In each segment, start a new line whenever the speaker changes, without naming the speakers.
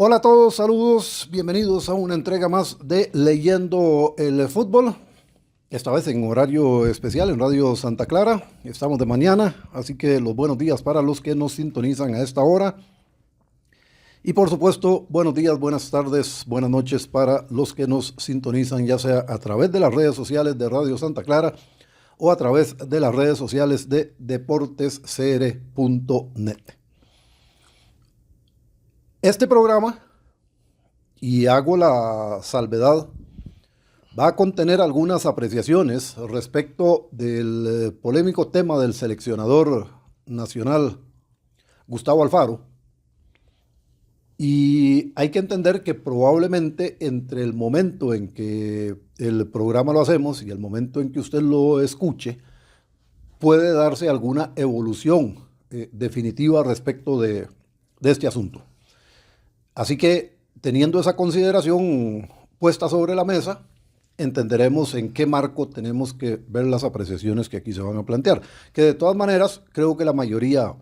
Hola a todos, saludos, bienvenidos a una entrega más de Leyendo el Fútbol. Esta vez en horario especial en Radio Santa Clara. Estamos de mañana, así que los buenos días para los que nos sintonizan a esta hora. Y por supuesto, buenos días, buenas tardes, buenas noches para los que nos sintonizan ya sea a través de las redes sociales de Radio Santa Clara o a través de las redes sociales de deportescr.net. Este programa, y hago la salvedad, va a contener algunas apreciaciones respecto del polémico tema del seleccionador nacional Gustavo Alfaro. Y hay que entender que probablemente entre el momento en que el programa lo hacemos y el momento en que usted lo escuche, puede darse alguna evolución definitiva respecto de este asunto. Así que, teniendo esa consideración puesta sobre la mesa, entenderemos en qué marco tenemos que ver las apreciaciones que aquí se van a plantear. Que de todas maneras, creo que la mayoría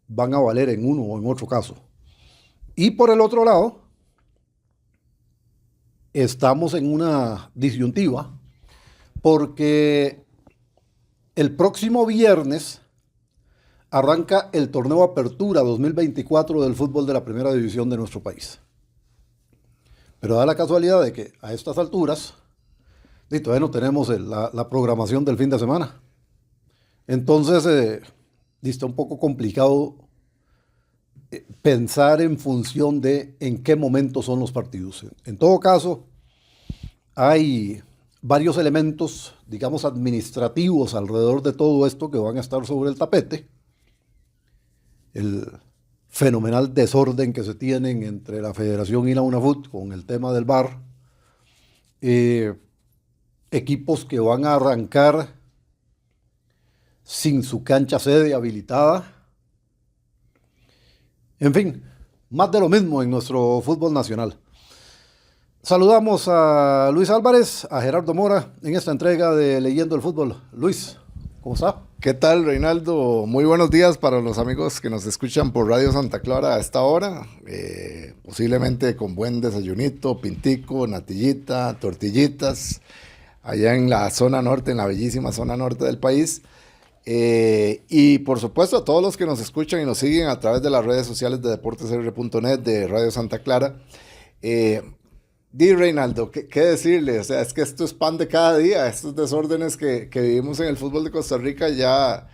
van a valer en uno o en otro caso. Y por el otro lado, estamos en una disyuntiva porque el próximo viernes arranca el torneo Apertura 2024 del fútbol de la primera división de nuestro país. Pero da la casualidad de que a estas alturas todavía no tenemos la programación del fin de semana. Entonces está un poco complicado pensar en función de en qué momento son los partidos. En todo caso, hay varios elementos, digamos, administrativos alrededor de todo esto que van a estar sobre el tapete. El fenomenal desorden que se tienen entre la Federación y la UNAFUT con el tema del VAR, equipos que van a arrancar sin su cancha sede habilitada, en fin, más de lo mismo en nuestro fútbol nacional. Saludamos a Luis Álvarez, a Gerardo Mora en esta entrega de Leyendo el Fútbol. Luis, ¿cómo está?
¿Qué tal, Reinaldo? Muy buenos días para los amigos que nos escuchan por Radio Santa Clara a esta hora. Posiblemente con buen desayunito, pintico, natillita, tortillitas, allá en la zona norte, en la bellísima zona norte del país. Y por supuesto a todos los que nos escuchan y nos siguen a través de las redes sociales de deportesr.net, de Radio Santa Clara. Reinaldo, ¿qué decirle? O sea, es que esto es pan de cada día. Estos desórdenes que vivimos en el fútbol de Costa Rica ya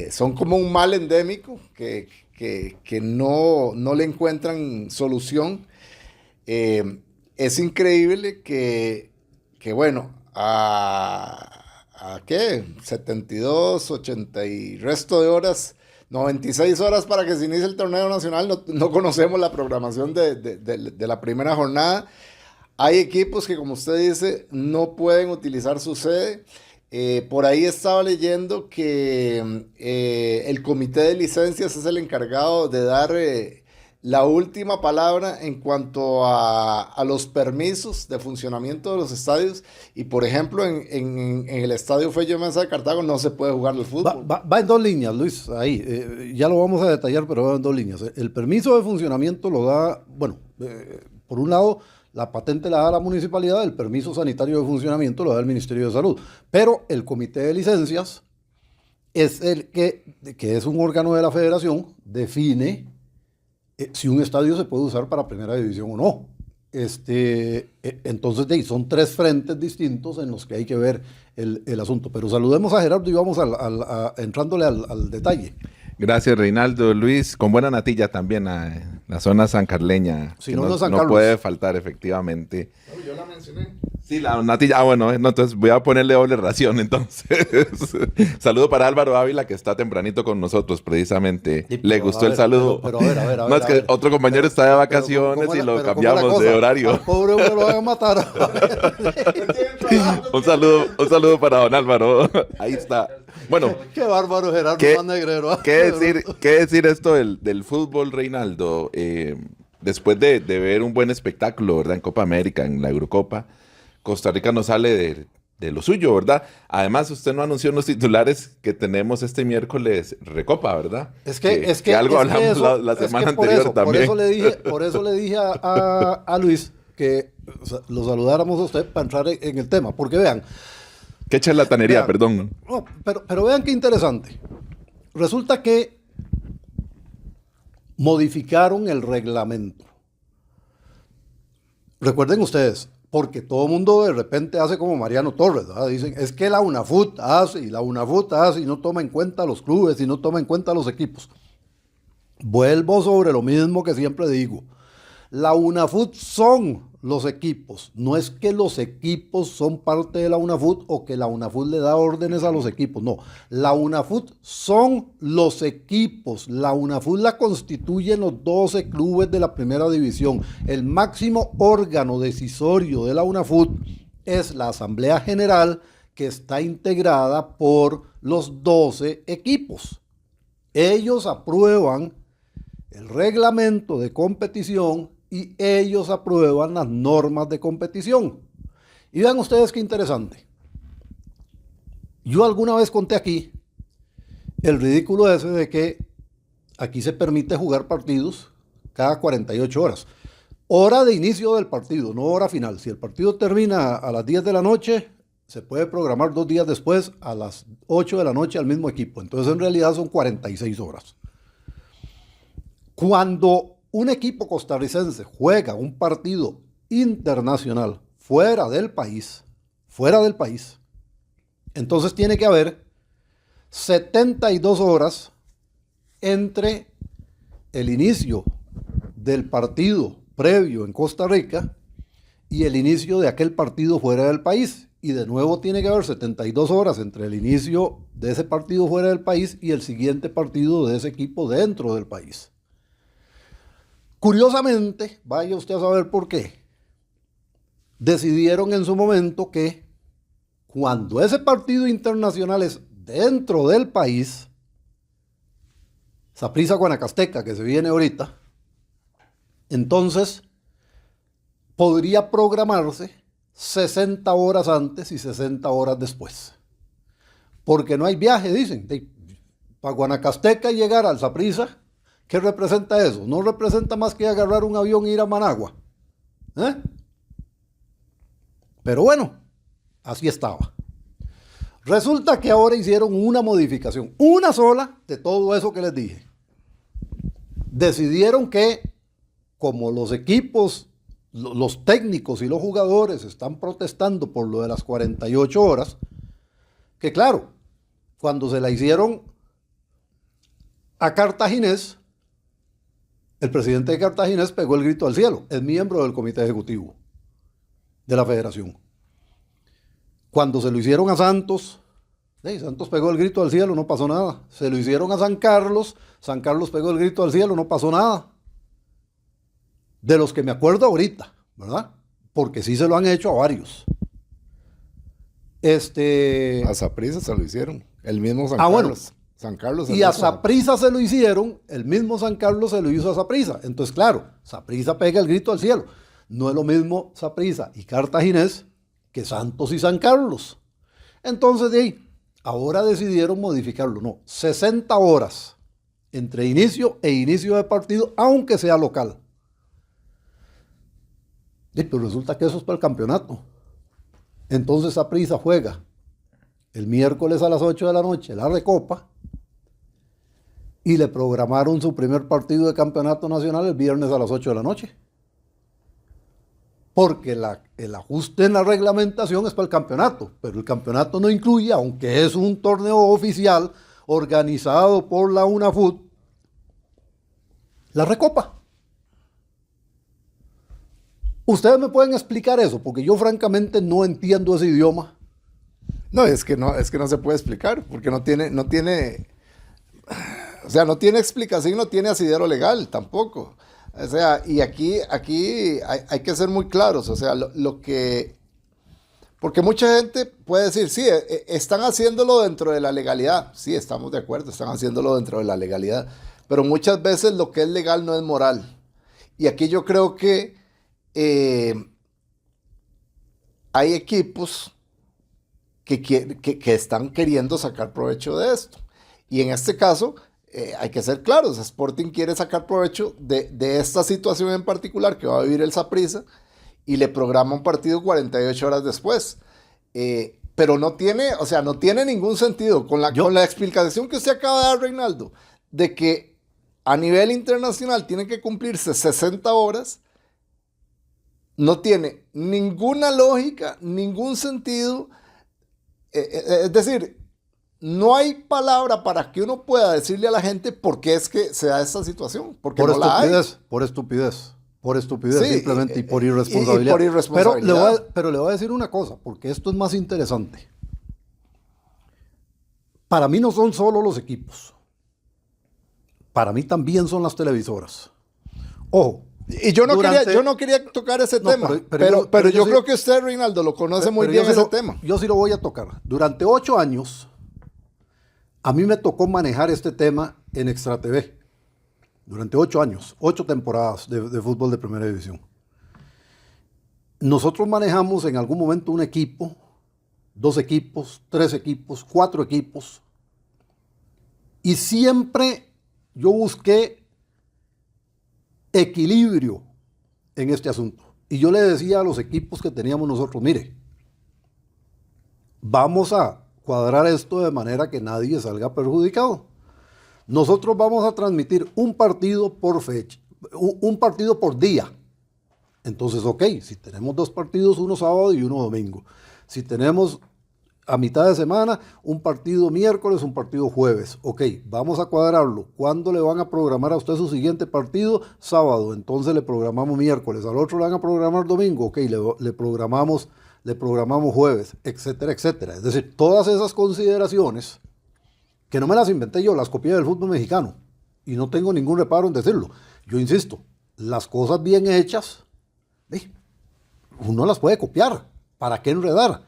son como un mal endémico que no le encuentran solución. Es increíble que bueno, ¿a qué? 72, 80 y resto de horas, 96 horas para que se inicie el torneo nacional, no conocemos la programación de la primera jornada. Hay equipos que, como usted dice, no pueden utilizar su sede. Por ahí estaba leyendo que el comité de licencias es el encargado de dar la última palabra en cuanto a los permisos de funcionamiento de los estadios. Y por ejemplo, en el estadio Fello Mesa de Cartago no se puede jugar el fútbol.
Va en dos líneas, Luis, ahí. Ya lo vamos a detallar, pero va en dos líneas. El permiso de funcionamiento lo da, bueno, por un lado, la patente la da la municipalidad, el permiso sanitario de funcionamiento lo da el Ministerio de Salud. Pero el comité de licencias es el que es un órgano de la federación, define si un estadio se puede usar para primera división o no. Entonces son tres frentes distintos en los que hay que ver el asunto. Pero saludemos a Gerardo y vamos entrándole al detalle.
Gracias, Reinaldo. Luis, con buena natilla también a la zona sancarleña.
Si no, San Carlos.
No puede faltar, efectivamente.
No, yo la mencioné.
Sí, la natilla. Bueno, no, entonces voy a ponerle doble ración, entonces. Saludo para Álvaro Ávila, que está tempranito con nosotros, precisamente.
Sí,
Le gustó el saludo.
Pero a ver.
No, es que otro compañero está de vacaciones y lo cambiamos de horario.
Al pobre hombre lo van a matar.
Un saludo para don Álvaro. Ahí está. Bueno,
qué bárbaro, Gerardo más negrero.
¿Qué decir esto del fútbol, Reinaldo? Después de ver un buen espectáculo, ¿verdad? En Copa América, en la Eurocopa, Costa Rica no sale de lo suyo, ¿verdad? Además, usted no anunció en los titulares que tenemos este miércoles Recopa, ¿verdad? Que algo hablamos
eso,
la semana
por
anterior
eso,
también.
Por eso le dije a Luis que lo saludáramos a usted para entrar en el tema. Porque vean.
Qué charlatanería,
Vean,
perdón.
No, pero vean qué interesante. Resulta que modificaron el reglamento. Recuerden ustedes, porque todo el mundo de repente hace como Mariano Torres, ¿verdad? Dicen, es que la UNAFUT hace, y la UNAFUT hace, y no toma en cuenta los clubes, y no toma en cuenta los equipos. Vuelvo sobre lo mismo que siempre digo. La UNAFUT son los equipos. No es que los equipos son parte de la UNAFUT o que la UNAFUT le da órdenes a los equipos. No, la UNAFUT son los equipos. La UNAFUT la constituyen los 12 clubes de la primera división. El máximo órgano decisorio de la UNAFUT es la Asamblea General, que está integrada por los 12 equipos. Ellos aprueban el reglamento de competición y ellos aprueban las normas de competición. Y vean ustedes qué interesante. Yo alguna vez conté aquí el ridículo ese de que aquí se permite jugar partidos cada 48 horas. Hora de inicio del partido, no hora final. Si el partido termina a las 10 de la noche, se puede programar 2 días después a las 8 de la noche al mismo equipo. Entonces en realidad son 46 horas. Cuando un equipo costarricense juega un partido internacional fuera del país, entonces tiene que haber 72 horas entre el inicio del partido previo en Costa Rica y el inicio de aquel partido fuera del país. Y de nuevo tiene que haber 72 horas entre el inicio de ese partido fuera del país y el siguiente partido de ese equipo dentro del país. Curiosamente, vaya usted a saber por qué, decidieron en su momento que cuando ese partido internacional es dentro del país, Saprissa Guanacasteca, que se viene ahorita, entonces podría programarse 60 horas antes y 60 horas después. Porque no hay viaje, dicen. Para Guanacasteca y llegar al Saprissa, ¿qué representa eso? No representa más que agarrar un avión e ir a Managua. Pero bueno, así estaba. Resulta que ahora hicieron una modificación, una sola de todo eso que les dije. Decidieron que, como los equipos, los técnicos y los jugadores están protestando por lo de las 48 horas, que claro, cuando se la hicieron a Cartaginés, el presidente de Cartaginés pegó el grito al cielo. Es miembro del comité ejecutivo de la federación. Cuando se lo hicieron a Santos, Santos pegó el grito al cielo, no pasó nada. Se lo hicieron a San Carlos pegó el grito al cielo, no pasó nada. De los que me acuerdo ahorita, ¿verdad? Porque sí se lo han hecho a varios.
A Saprissa se lo hicieron. El mismo San Carlos.
Bueno.
San Carlos
Y a Saprissa se lo hicieron, el mismo San Carlos se lo hizo a Saprissa. Entonces, claro, Saprissa pega el grito al cielo. No es lo mismo Saprissa y Cartaginés que Santos y San Carlos. Entonces, de ahí, ahora decidieron modificarlo. No, 60 horas entre inicio e inicio de partido, aunque sea local. Pero resulta que eso es para el campeonato. Entonces Saprissa juega el miércoles a las 8 de la noche la Recopa y le programaron su primer partido de campeonato nacional el viernes a las 8 de la noche. Porque el ajuste en la reglamentación es para el campeonato, pero el campeonato no incluye, aunque es un torneo oficial organizado por la UNAFUT, la Recopa. Ustedes me pueden explicar eso, porque yo francamente no entiendo ese idioma.
No se puede explicar, porque no tiene explicación, no tiene asidero legal tampoco. O sea, y aquí hay que ser muy claros, o sea, porque mucha gente puede decir, sí, están haciéndolo dentro de la legalidad. Sí, estamos de acuerdo, están haciéndolo dentro de la legalidad, pero muchas veces lo que es legal no es moral. Y aquí yo creo que hay equipos que están queriendo sacar provecho de esto. Y en este caso, hay que ser claros, Sporting quiere sacar provecho de esta situación en particular que va a vivir el Saprissa y le programa un partido 48 horas después. Pero no tiene, o sea, no tiene ningún sentido con la explicación que usted acaba de dar, Reinaldo, de que a nivel internacional tienen que cumplirse 60 horas. No tiene ninguna lógica, ningún sentido. Es decir, no hay palabra para que uno pueda decirle a la gente por qué es que se da esta situación. Porque
por
no la hay.
Por estupidez
Sí,
simplemente y por irresponsabilidad.
Y por irresponsabilidad.
Pero le voy a decir una cosa, porque esto es más interesante. Para mí no son solo los equipos. Para mí también son las televisoras. Ojo.
Y yo no quería tocar ese tema, pero yo creo que usted, Reinaldo, lo conoce muy bien ese tema.
Yo sí lo voy a tocar. Durante 8 años, a mí me tocó manejar este tema en Extra TV. Durante 8 años, 8 temporadas de fútbol de primera división. Nosotros manejamos en algún momento un equipo, 2 equipos, 3 equipos, 4 equipos. Y siempre yo busqué equilibrio en este asunto. Y yo le decía a los equipos que teníamos nosotros, mire, vamos a cuadrar esto de manera que nadie salga perjudicado. Nosotros vamos a transmitir un partido por fecha, un partido por día. Entonces, ok, si tenemos 2 partidos, uno sábado y uno domingo. Si tenemos a mitad de semana, un partido miércoles, un partido jueves. Ok, vamos a cuadrarlo. ¿Cuándo le van a programar a usted su siguiente partido? Sábado. Entonces le programamos miércoles. Al otro le van a programar domingo. Ok, le programamos jueves, etcétera, etcétera. Es decir, todas esas consideraciones, que no me las inventé yo, las copié del fútbol mexicano. Y no tengo ningún reparo en decirlo. Yo insisto, las cosas bien hechas, uno las puede copiar. ¿Para qué enredar?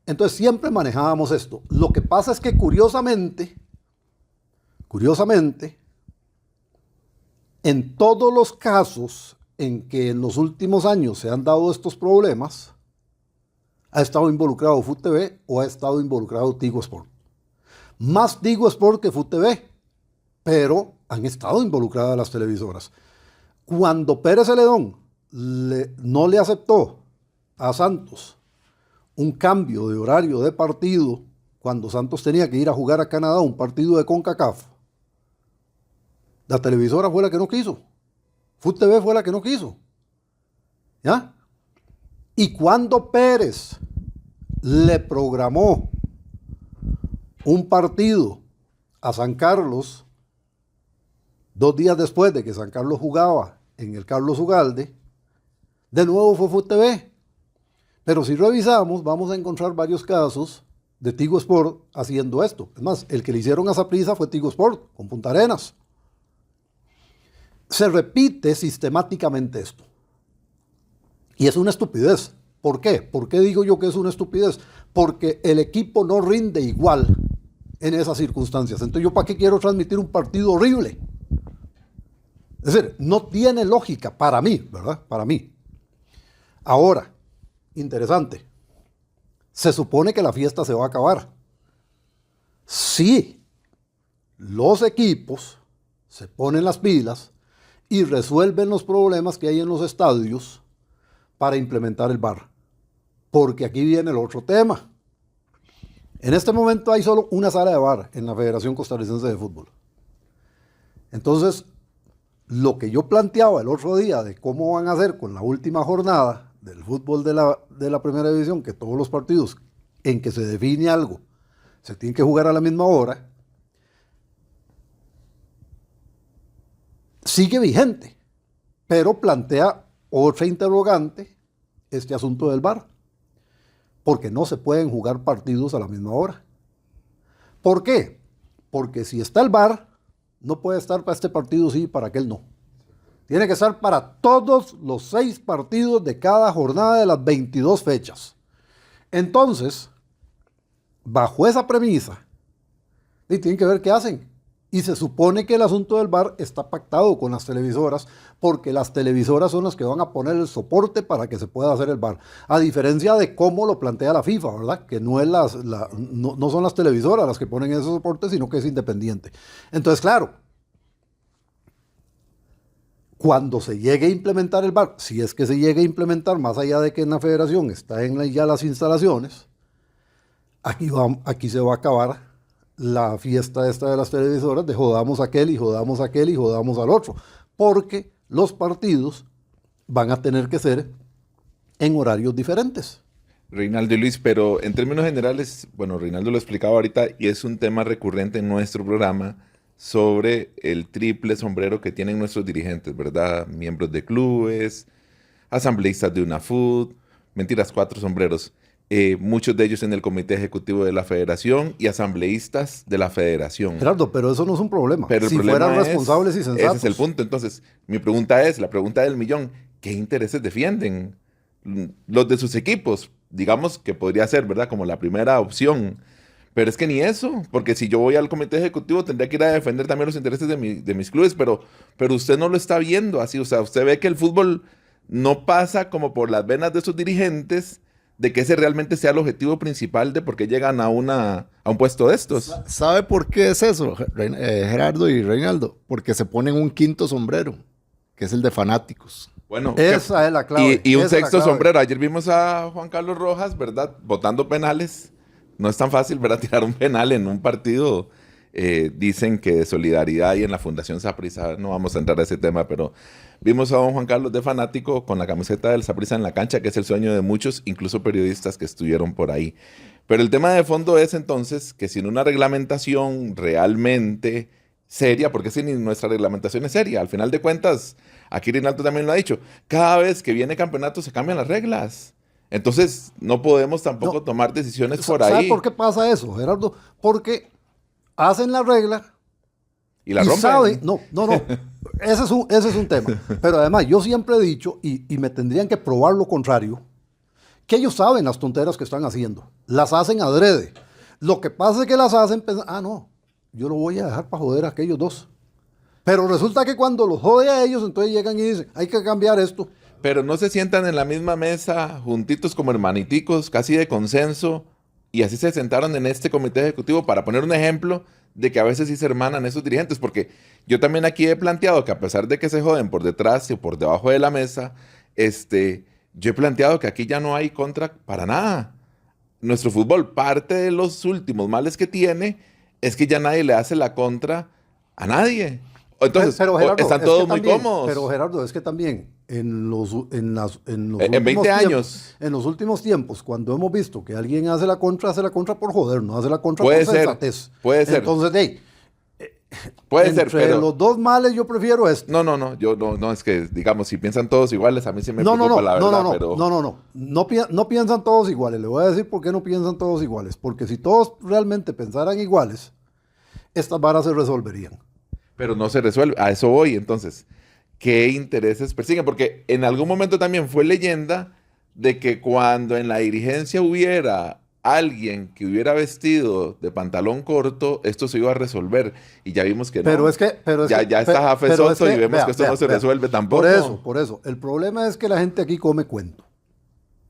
Entonces siempre manejábamos esto. Lo que pasa es que curiosamente, en todos los casos en que en los últimos años se han dado estos problemas, ha estado involucrado FUTV o ha estado involucrado Tigo Sport. Más Tigo Sport que FUTV, pero han estado involucradas las televisoras. Cuando Pérez Celedón no le aceptó a Santos un cambio de horario de partido, cuando Santos tenía que ir a jugar a Canadá un partido de CONCACAF, la televisora fue la que no quiso. FUTV fue la que no quiso. ¿Ya? Y cuando Pérez le programó un partido a San Carlos, 2 días después de que San Carlos jugaba en el Carlos Ugalde, de nuevo fue FUTV. Pero si revisamos, vamos a encontrar varios casos de Tigo Sport haciendo esto. Es más, el que le hicieron a Saprissa fue Tigo Sport, con Punta Arenas. Se repite sistemáticamente esto. Y es una estupidez. ¿Por qué? ¿Por qué digo yo que es una estupidez? Porque el equipo no rinde igual en esas circunstancias. Entonces, ¿yo para qué quiero transmitir un partido horrible? Es decir, no tiene lógica para mí, ¿verdad? Para mí. Ahora, interesante. Se supone que la fiesta se va a acabar. Si los equipos se ponen las pilas y resuelven los problemas que hay en los estadios para implementar el VAR. Porque aquí viene el otro tema. En este momento hay solo una sala de VAR en la Federación Costarricense de Fútbol. Entonces, lo que yo planteaba el otro día de cómo van a hacer con la última jornada del fútbol de la primera división, que todos los partidos en que se define algo se tienen que jugar a la misma hora, sigue vigente, pero plantea otra interrogante este asunto del VAR, porque no se pueden jugar partidos a la misma hora. ¿Por qué? Porque si está el VAR, no puede estar para este partido sí y para aquel no. Tiene que estar para todos los 6 partidos de cada jornada de las 22 fechas. Entonces, bajo esa premisa, tienen que ver qué hacen. Y se supone que el asunto del VAR está pactado con las televisoras, porque las televisoras son las que van a poner el soporte para que se pueda hacer el VAR. A diferencia de cómo lo plantea la FIFA, ¿verdad? Que no, no son las televisoras las que ponen esos soportes, sino que es independiente. Entonces, claro, cuando se llegue a implementar el VAR, si es que se llegue a implementar, más allá de que en la federación está ya las instalaciones, aquí se va a acabar la fiesta esta de las televisoras de jodamos a aquel y jodamos a aquel y jodamos al otro, porque los partidos van a tener que ser en horarios diferentes.
Reinaldo y Luis, pero en términos generales, bueno, Reinaldo lo explicaba ahorita y es un tema recurrente en nuestro programa sobre el triple sombrero que tienen nuestros dirigentes, ¿verdad? Miembros de clubes, asambleístas de UNAFUT, mentiras, 4 sombreros. Muchos de ellos en el comité ejecutivo de la federación y asambleístas de la federación.
Gerardo, pero eso no es un problema.
Pero
si fueran responsables y sensatos.
Ese es el punto. Entonces, mi pregunta es, la pregunta del millón, ¿qué intereses defienden los de sus equipos? Digamos que podría ser, ¿verdad? Como la primera opción. Pero es que ni eso, porque si yo voy al comité ejecutivo tendría que ir a defender también los intereses de mis clubes, pero usted no lo está viendo así. O sea, usted ve que el fútbol no pasa como por las venas de sus dirigentes, de que ese realmente sea el objetivo principal de por qué llegan a un puesto de estos.
¿Sabe por qué es eso, Gerardo y Reinaldo? Porque se ponen un quinto sombrero, que es el de fanáticos.
Bueno,
esa es la clave.
Y un sexto sombrero. Ayer vimos a Juan Carlos Rojas, ¿verdad? Votando penales. No es tan fácil, ¿verdad? Tirar un penal en un partido. Dicen que de solidaridad y en la Fundación Saprissa, no vamos a entrar a ese tema, pero vimos a don Juan Carlos de fanático con la camiseta del Saprissa en la cancha, que es el sueño de muchos, incluso periodistas que estuvieron por ahí. Pero el tema de fondo es entonces que sin una reglamentación realmente seria, porque si ni nuestra reglamentación es seria, al final de cuentas, aquí Rinaldo también lo ha dicho, cada vez que viene campeonato se cambian las reglas. Entonces no podemos tampoco tomar decisiones por ahí.
¿Sabe por qué pasa eso, Gerardo? Porque hacen la regla
y la rompen.
Saben, no. Ese es un tema. Pero además, yo siempre he dicho, y me tendrían que probar lo contrario, que ellos saben las tonteras que están haciendo. Las hacen adrede. Lo que pasa es que las hacen pensando, no, yo lo voy a dejar para joder a aquellos dos. Pero resulta que cuando los jode a ellos, entonces llegan y dicen, hay que cambiar esto.
Pero no se sientan en la misma mesa, juntitos como hermaniticos, casi de consenso, y así se sentaron en este comité ejecutivo para poner un ejemplo de que a veces sí se hermanan esos dirigentes, porque yo también aquí he planteado que a pesar de que se joden por detrás y por debajo de la mesa, yo he planteado que aquí ya no hay contra para nada. Nuestro fútbol, parte de los últimos males que tiene, es que ya nadie le hace la contra a nadie. Entonces,
pero Gerardo,
están todos muy cómodos.
Pero Gerardo, es que también en
20 años.
En los últimos tiempos, cuando hemos visto que alguien hace la contra por joder, no hace la contra
puede
por
ser,
sensatez.
Puede ser.
Entonces,
puede ser,
pero los dos males yo prefiero esto.
No, es que, digamos, si piensan todos iguales, a mí sí me preocupa la verdad, pero...
No piensan todos iguales. Le voy a decir por qué no piensan todos iguales. Porque si todos realmente pensaran iguales, estas varas se resolverían.
Pero no se resuelve. A eso voy, entonces. ¿Qué intereses persiguen? Porque en algún momento también fue leyenda de que cuando en la dirigencia hubiera alguien que hubiera vestido de pantalón corto, esto se iba a resolver. Y ya vimos que no.
Pero es que
ya está Jafé Soto y vemos que esto no se resuelve tampoco.
Por eso. El problema es que la gente aquí come cuento.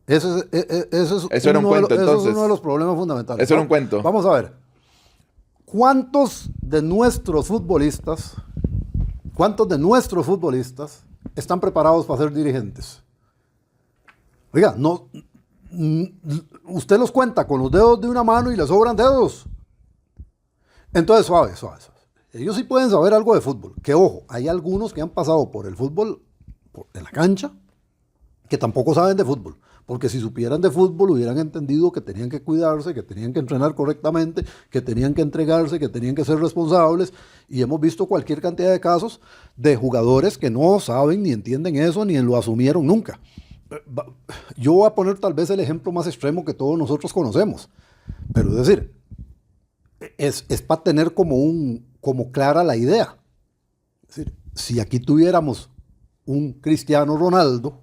Eso
era un cuento, entonces.
Es uno de los problemas fundamentales.
Eso era un cuento.
Vamos a ver. ¿Cuántos de nuestros futbolistas están preparados para ser dirigentes? Oiga, usted los cuenta con los dedos de una mano y le sobran dedos. Entonces, suave. Ellos sí pueden saber algo de fútbol. Que ojo, hay algunos que han pasado por el fútbol en la cancha que tampoco saben de fútbol. Porque si supieran de fútbol hubieran entendido que tenían que cuidarse, que tenían que entrenar correctamente, que tenían que entregarse, que tenían que ser responsables. Y hemos visto cualquier cantidad de casos de jugadores que no saben ni entienden eso ni lo asumieron nunca. Yo voy a poner tal vez el ejemplo más extremo que todos nosotros conocemos. Pero es decir, es para tener como clara la idea. Es decir, si aquí tuviéramos un Cristiano Ronaldo,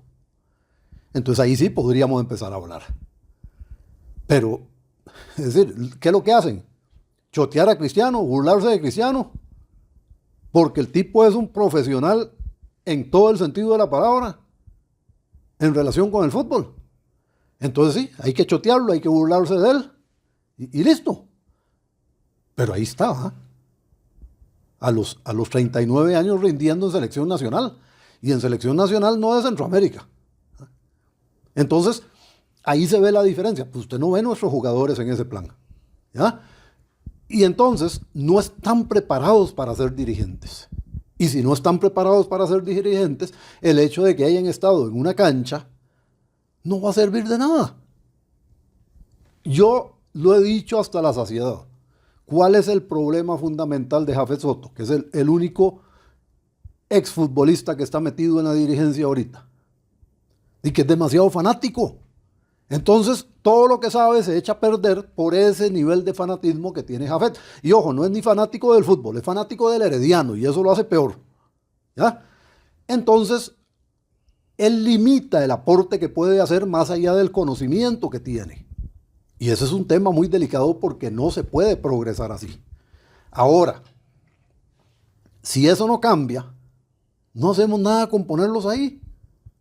entonces ahí sí podríamos empezar a hablar. Pero, es decir, ¿qué es lo que hacen? Chotear a Cristiano, burlarse de Cristiano. porque el tipo es un profesional en todo el sentido de la palabra en relación con el fútbol. Entonces sí, hay que chotearlo, hay que burlarse de él y listo. Pero ahí está, ¿eh? A los 39 años rindiendo en selección nacional. Y en selección nacional no de Centroamérica. Entonces, ahí se ve la diferencia. Pues usted no ve nuestros jugadores en ese plan. ¿Ya? Y entonces, no están preparados para ser dirigentes. Y si no están preparados para ser dirigentes, el hecho de que hayan estado en una cancha no va a servir de nada. Yo lo he dicho hasta la saciedad. ¿Cuál es el problema fundamental de Jafet Soto? Que es el único exfutbolista que está metido en la dirigencia ahorita. Y que es demasiado fanático. Entonces, todo lo que sabe se echa a perder por ese nivel de fanatismo que tiene Jafet. Y ojo, no es ni fanático del fútbol, es fanático del Herediano, y eso lo hace peor. ¿Ya? Entonces, él limita el aporte que puede hacer más allá del conocimiento que tiene. Y ese es un tema muy delicado porque no se puede progresar así. Ahora, si eso no cambia, no hacemos nada con ponerlos ahí.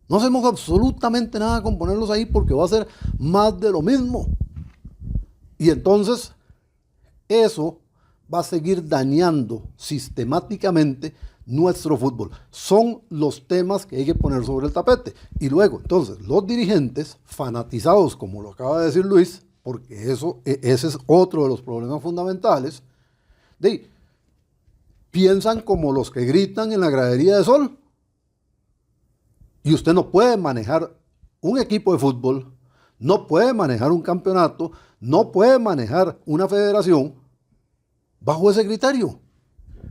No hacemos absolutamente nada con ponerlos ahí porque va a ser más de lo mismo. Y entonces, eso va a seguir dañando sistemáticamente nuestro fútbol. Son los temas que hay que poner sobre el tapete. Y luego, entonces, los dirigentes fanatizados, como lo acaba de decir Luis, porque ese es otro de los problemas fundamentales, piensan como los que gritan en la gradería de Sol. Y usted no puede manejar un equipo de fútbol, no puede manejar un campeonato, no puede manejar una federación bajo ese criterio.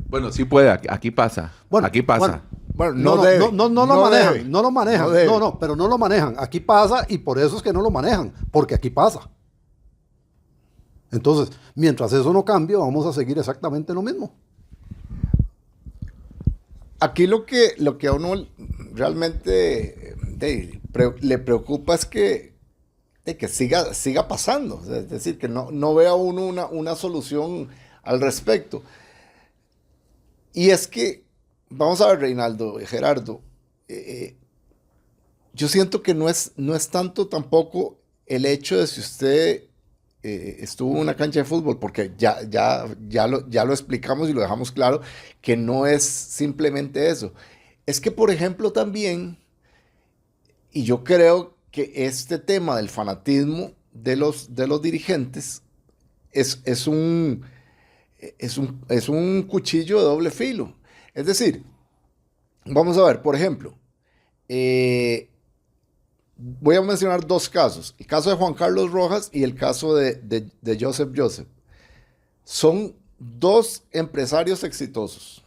Bueno, sí puede, aquí pasa.
Bueno,
aquí pasa.
Bueno,
No lo manejan, no lo manejan.
debe.
No, pero no lo manejan. Aquí pasa y por eso es que no lo manejan, porque aquí pasa. Entonces, mientras eso no cambie, vamos a seguir exactamente lo mismo.
Aquí lo que a uno realmente le preocupa es que siga pasando. Es decir, que no vea uno una solución al respecto. Y es que, vamos a ver, Reinaldo, Gerardo, yo siento que no es tanto tampoco el hecho de si usted estuvo en una cancha de fútbol, porque ya lo explicamos y lo dejamos claro, que no es simplemente eso. Es que, por ejemplo, también, y yo creo que este tema del fanatismo de los dirigentes es un cuchillo de doble filo. Es decir, vamos a ver, por ejemplo, voy a mencionar dos casos. El caso de Juan Carlos Rojas y el caso de Joseph Joseph. Son dos empresarios exitosos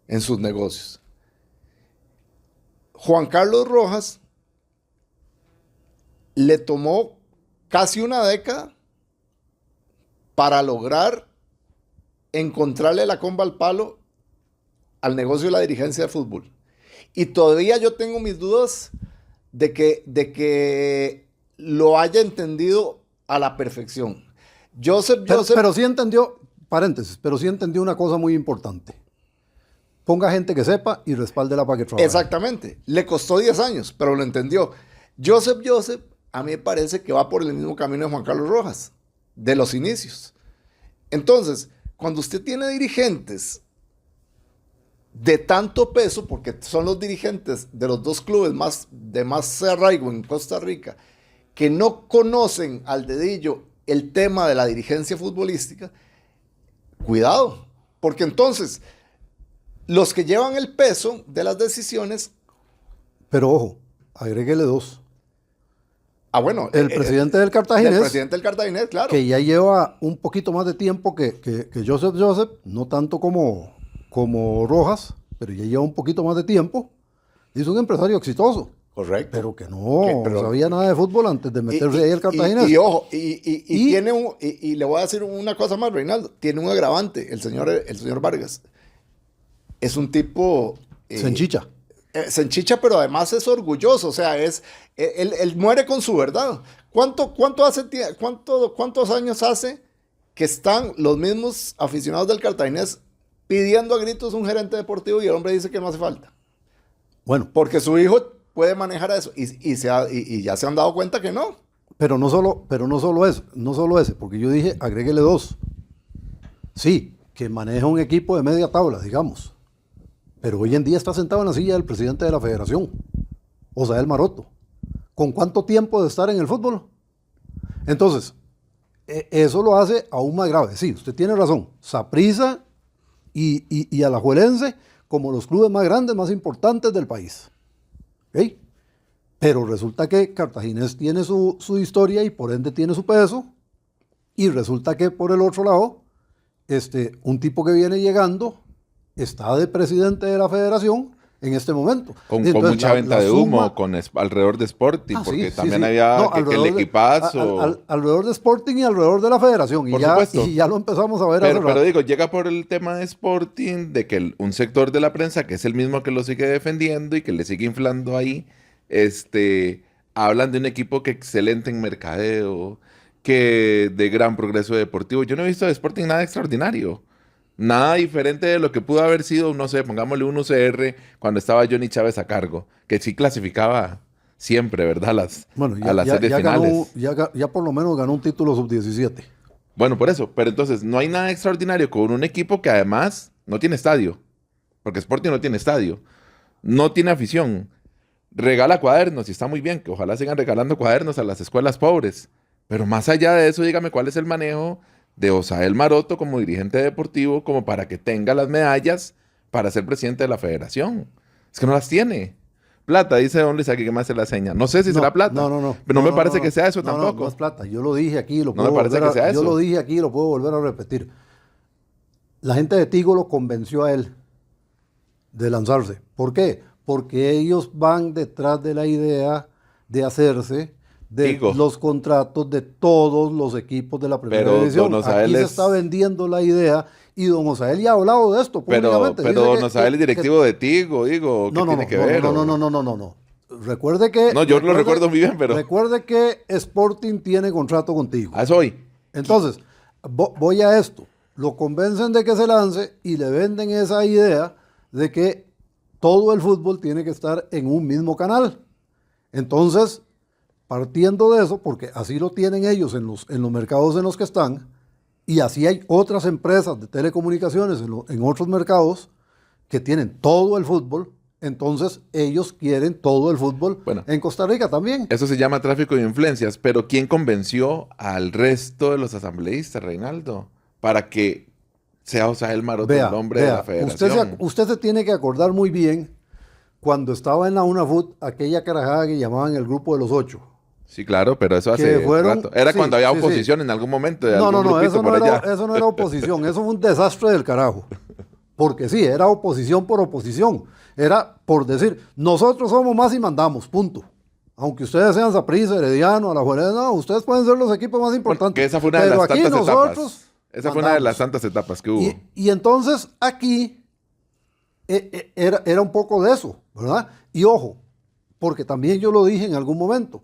en sus negocios. Juan Carlos Rojas le tomó casi una década para lograr encontrarle la comba al palo al negocio de la dirigencia de fútbol. Y todavía yo tengo mis dudas de que lo haya entendido a la perfección.
Pero sí entendió, paréntesis, pero sí entendió una cosa muy importante. Ponga gente que sepa y respáldela para que trabaje.
Exactamente. Le costó 10 años, pero lo entendió. Joseph, a mí me parece que va por el mismo camino de Juan Carlos Rojas, de los inicios. Entonces, cuando usted tiene dirigentes de tanto peso, porque son los dirigentes de los dos clubes de más arraigo en Costa Rica, que no conocen al dedillo el tema de la dirigencia futbolística, cuidado, porque entonces los que llevan el peso de las decisiones...
Pero ojo, agréguele dos.
Bueno.
El presidente del Cartaginés.
El presidente del Cartaginés, claro.
Que ya lleva un poquito más de tiempo que Joseph, no tanto como Rojas, pero ya lleva un poquito más de tiempo. Y es un empresario exitoso.
Correcto.
Pero que no sabía nada de fútbol antes de meterse ahí al Cartaginés.
Y ojo, y le voy a decir una cosa más, Reinaldo. Tiene un agravante, el señor Vargas. Es un tipo...
Se enchicha.
Se enchicha, pero además es orgulloso. O sea, él muere con su verdad. ¿Cuántos años hace que están los mismos aficionados del Cartaginés pidiendo a gritos un gerente deportivo y el hombre dice que no hace falta.
Bueno,
Porque su hijo puede manejar eso y ya se han dado cuenta que no.
pero no solo ese, porque yo dije, agréguele 2. Sí, que maneja un equipo de media tabla, digamos. Pero hoy en día está sentado en la silla del presidente de la federación, Osael Maroto. ¿Con cuánto tiempo de estar en el fútbol? Entonces, eso lo hace aún más grave. Sí, usted tiene razón. Saprissa y Alajuelense como los clubes más grandes, más importantes del país. ¿Ok? Pero resulta que Cartaginés tiene su historia y por ende tiene su peso. Y resulta que por el otro lado, un tipo que viene llegando está de presidente de la federación en este momento.
Con
Entonces,
mucha venta de humo alrededor de Sporting, porque también había que el equipazo.
Alrededor de Sporting y alrededor de la federación.
Por supuesto.
Y ya lo empezamos a ver
Pero digo, llega por el tema de Sporting, de que un sector de la prensa, que es el mismo que lo sigue defendiendo y que le sigue inflando ahí, hablan de un equipo que excelente en mercadeo, que de gran progreso deportivo. Yo no he visto de Sporting nada extraordinario. Nada diferente de lo que pudo haber sido, no sé, pongámosle un UCR cuando estaba Johnny Chávez a cargo, que sí clasificaba siempre, ¿verdad? A las series finales.
Ya por lo menos ganó un título sub-17.
Bueno, por eso. Pero entonces, no hay nada extraordinario con un equipo que además no tiene estadio. Porque Sporting no tiene estadio. No tiene afición. Regala cuadernos y está muy bien, que ojalá sigan regalando cuadernos a las escuelas pobres. Pero más allá de eso, dígame cuál es el manejo de Osael Maroto como dirigente deportivo, como para que tenga las medallas para ser presidente de la federación. Es que no las tiene. Plata, dice Don Luis aquí que me hace la seña. No sé si será plata.
No.
Pero no me parece que sea eso tampoco.
No es plata. Yo lo dije aquí y lo
No me
puedo
parece que sea eso.
yo lo dije aquí y lo puedo volver a repetir. La gente de Tigo lo convenció a él de lanzarse. ¿Por qué? Porque ellos van detrás de la idea de hacerse de
Tigo.
los contratos de todos los equipos de la primera
Pero
división.
don Osael
Aquí se
es-
está vendiendo la idea y don Osael ya ha hablado de esto
Pero
públicamente. Dice
Don
que-
Osael es
que-
directivo de Tigo, digo, ¿qué tiene que ver?
No. Recuerde que...
No, yo lo recuerdo muy bien, pero...
Recuerde que Sporting tiene contrato contigo.
A eso hoy.
Entonces, voy a esto. Lo convencen de que se lance y le venden esa idea de que todo el fútbol tiene que estar en un mismo canal. Entonces, partiendo de eso, porque así lo tienen ellos en los mercados en los que están, y así hay otras empresas de telecomunicaciones en otros mercados que tienen todo el fútbol, entonces ellos quieren todo el fútbol en Costa Rica también.
Eso se llama tráfico de influencias, pero ¿quién convenció al resto de los asambleístas, Reinaldo, para que sea Osael Maroto el nombre de la federación?
Usted se tiene que acordar muy bien cuando estaba en la UNAFUT, aquella carajada que llamaban el grupo de los 8.
Sí, claro, pero eso hace rato. Era cuando había oposición en algún momento. De algún grupito
eso
por allá.
eso no era oposición, eso fue un desastre del carajo. Porque sí, era oposición por oposición. Era por decir, nosotros somos más y mandamos, punto. Aunque ustedes sean Saprissa, Herediano, Alajuelense, no, ustedes pueden ser los equipos más importantes.
Que esa fue una de las tantas etapas. Esa fue una de las tantas etapas que hubo.
Y entonces aquí era un poco de eso, ¿verdad? Y ojo, porque también yo lo dije en algún momento,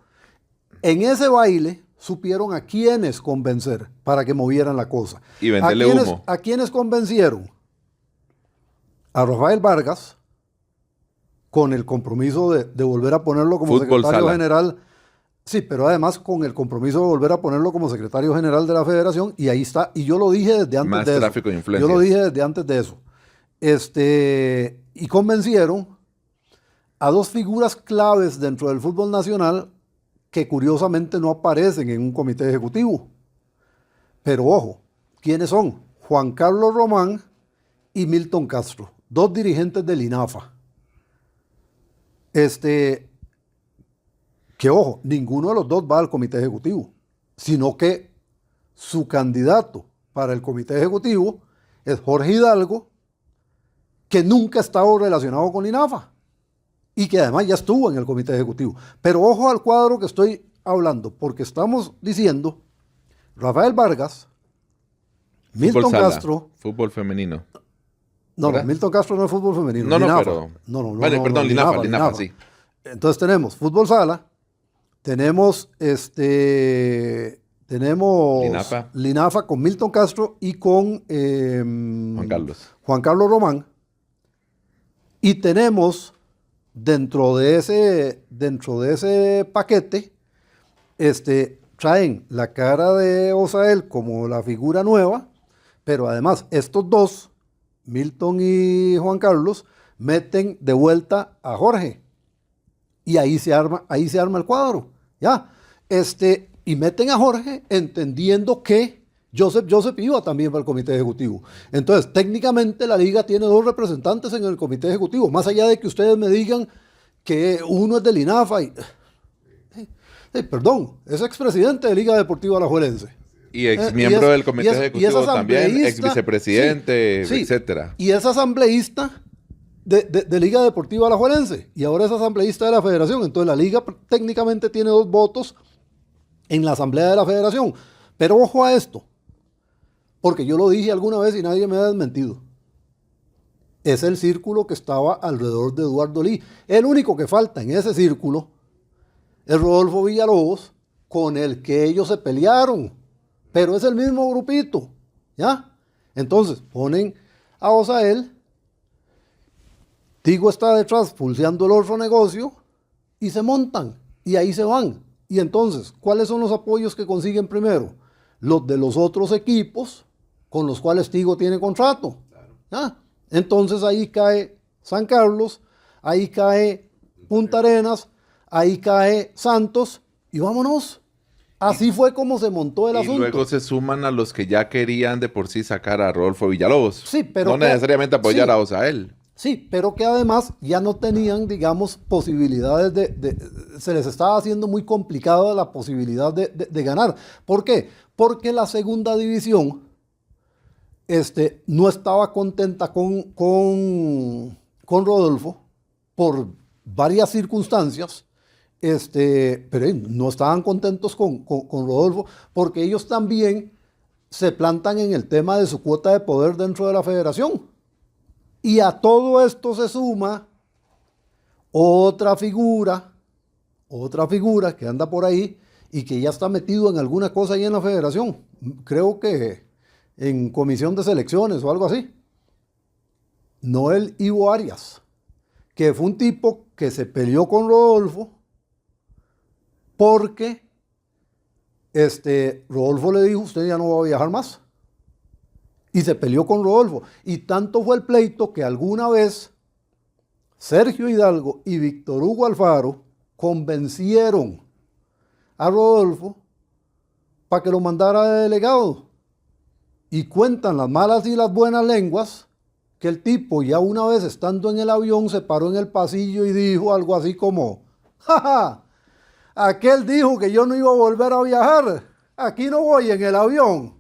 en ese baile supieron a quiénes convencer para que movieran la cosa.
Y venderle humo.
¿A quiénes convencieron? A Rafael Vargas, con el compromiso de volver a ponerlo como
Fútbol
secretario
sala.
general. Sí, pero además con el compromiso de volver a ponerlo como secretario general de la federación, y ahí está, y yo lo dije desde antes
Más
de eso.
tráfico de influencias.
Yo lo dije desde antes de eso. Y convencieron a dos figuras claves dentro del fútbol nacional que curiosamente no aparecen en un comité ejecutivo. Pero ojo, ¿quiénes son? Juan Carlos Román y Milton Castro, dos dirigentes del INAFA. Que ojo, ninguno de los dos va al comité ejecutivo, sino que su candidato para el comité ejecutivo es Jorge Hidalgo, que nunca ha estado relacionado con INAFA y que además ya estuvo en el comité ejecutivo. Pero ojo al cuadro que estoy hablando, porque estamos diciendo Rafael Vargas, Milton
Fútbol sala,
Castro.
Fútbol femenino.
No,
¿verdad?
Milton Castro no es fútbol femenino.
No,
Linafa.
pero...
No,
perdón, Linafa, sí.
Entonces tenemos fútbol sala, tenemos tenemos
Linafa.
Linafa con Milton Castro y con
Juan
Carlos Román. Y tenemos dentro de ese paquete, traen la cara de Osael como la figura nueva, pero además estos dos, Milton y Juan Carlos, meten de vuelta a Jorge. Y ahí se arma el cuadro, ¿ya? Y meten a Jorge entendiendo que Joseph iba también para el comité ejecutivo. Entonces, técnicamente la liga tiene 2 representantes en el comité ejecutivo, más allá de que ustedes me digan que uno es del INAFA y... perdón, es expresidente de Liga Deportiva Alajuelense.
Y ex miembro del comité ejecutivo también, ex vicepresidente, etcétera.
Y es asambleísta de Liga Deportiva Alajuelense. Y ahora es asambleísta de la federación. Entonces la liga técnicamente tiene 2 votos en la asamblea de la federación. Pero ojo a esto, porque yo lo dije alguna vez y nadie me ha desmentido. Es el círculo que estaba alrededor de Eduardo Lee. El único que falta en ese círculo es Rodolfo Villalobos, con el que ellos se pelearon. Pero es el mismo grupito, ¿ya? Entonces, ponen a Osael, Tigo está detrás pulseando el otro negocio, y se montan, y ahí se van. Y entonces, ¿cuáles son los apoyos que consiguen primero? Los de los otros equipos con los cuales Tigo tiene contrato. ¿Ya? Entonces ahí cae San Carlos, ahí cae Punta Arenas, ahí cae Santos, y vámonos. Así fue como se montó el asunto.
Y luego se suman a los que ya querían de por sí sacar a Rodolfo Villalobos.
Sí, pero
no necesariamente apoyar a Osael.
Sí, pero que además ya no tenían, digamos, posibilidades se les estaba haciendo muy complicada la posibilidad de ganar. ¿Por qué? Porque la segunda división no estaba contenta con Rodolfo por varias circunstancias. Pero no estaban contentos con Rodolfo porque ellos también se plantan en el tema de su cuota de poder dentro de la federación. Y a todo esto se suma otra figura que anda por ahí y que ya está metido en alguna cosa ahí en la federación. Creo que en comisión de selecciones o algo así. Noel Ivo Arias, que fue un tipo que se peleó con Rodolfo porque Rodolfo le dijo, usted ya no va a viajar más. Y se peleó con Rodolfo. Y tanto fue el pleito que alguna vez Sergio Hidalgo y Víctor Hugo Alfaro convencieron a Rodolfo para que lo mandara de delegado. Y cuentan las malas y las buenas lenguas que el tipo ya una vez estando en el avión se paró en el pasillo y dijo algo así como, ¡jaja! Aquel dijo que yo no iba a volver a viajar. Aquí no voy en el avión.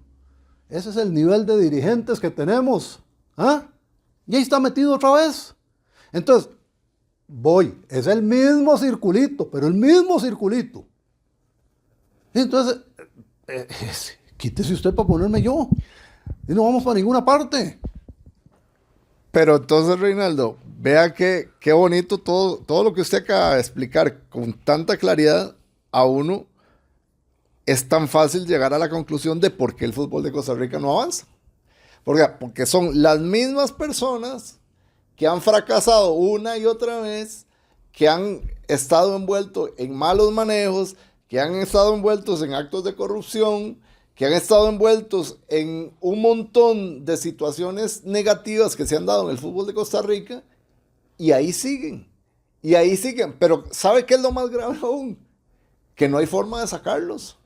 Ese es el nivel de dirigentes que tenemos. ¿Ah? Y ahí está metido otra vez. Entonces, es el mismo circulito, pero el mismo circulito. Entonces, quítese usted para ponerme yo. Y no vamos para ninguna parte.
Pero entonces, Reinaldo, vea qué bonito todo lo que usted acaba de explicar con tanta claridad a uno. Es tan fácil llegar a la conclusión de por qué el fútbol de Costa Rica no avanza. Porque son las mismas personas que han fracasado una y otra vez, que han estado envueltos en malos manejos, que han estado envueltos en actos de corrupción, que han estado envueltos en un montón de situaciones negativas que se han dado en el fútbol de Costa Rica, y ahí siguen. Pero ¿sabe qué es lo más grave aún? Que no hay forma de sacarlos.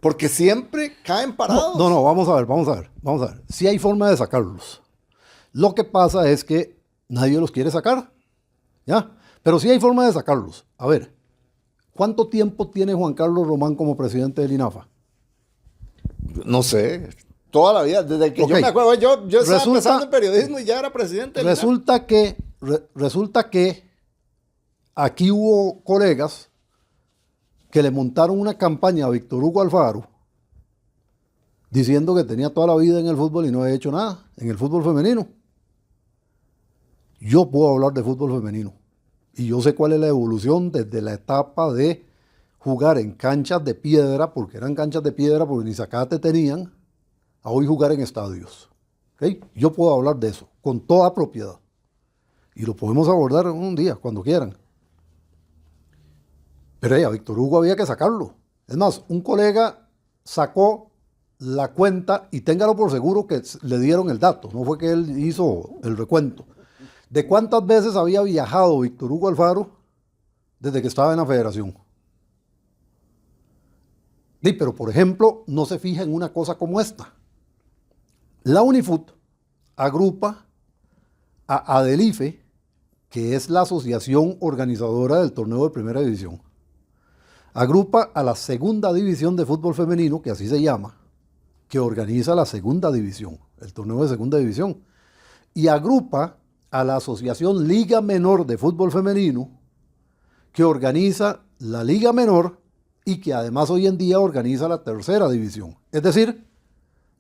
Porque siempre caen parados.
No, vamos a ver. Sí hay forma de sacarlos. Lo que pasa es que nadie los quiere sacar. ¿Ya? Pero sí hay forma de sacarlos. A ver, ¿cuánto tiempo tiene Juan Carlos Román como presidente del INAFA?
No sé, toda la vida. Desde que yo me acuerdo, yo estaba empezando en periodismo y ya era presidente del INAFA. Resulta que aquí hubo colegas que le montaron una campaña a Víctor Hugo Alfaro diciendo que tenía toda la vida en el fútbol y no había hecho nada en el fútbol femenino. Yo puedo hablar de fútbol femenino y yo sé cuál es la evolución desde la etapa de
jugar en canchas de piedra, porque eran canchas de piedra, porque ni zacate tenían, a hoy jugar en estadios. ¿Okay? Yo puedo hablar de eso, con toda propiedad. Y lo podemos abordar en un día, cuando quieran. Pero a Víctor Hugo había que sacarlo. Es más, un colega sacó la cuenta, y téngalo por seguro que le dieron el dato, no fue que él hizo el recuento, de cuántas veces había viajado Víctor Hugo Alfaro desde que estaba en la federación. Sí, pero por ejemplo, no se fija en una cosa como esta. La UNIFUT agrupa a ADELIFE, que es la asociación organizadora del torneo de primera división. Agrupa a la segunda división de fútbol femenino, que así se llama, que organiza la segunda división, el torneo de segunda división. Y agrupa a la asociación Liga Menor de fútbol femenino, que organiza la Liga Menor y que además hoy en día organiza la tercera división. Es decir,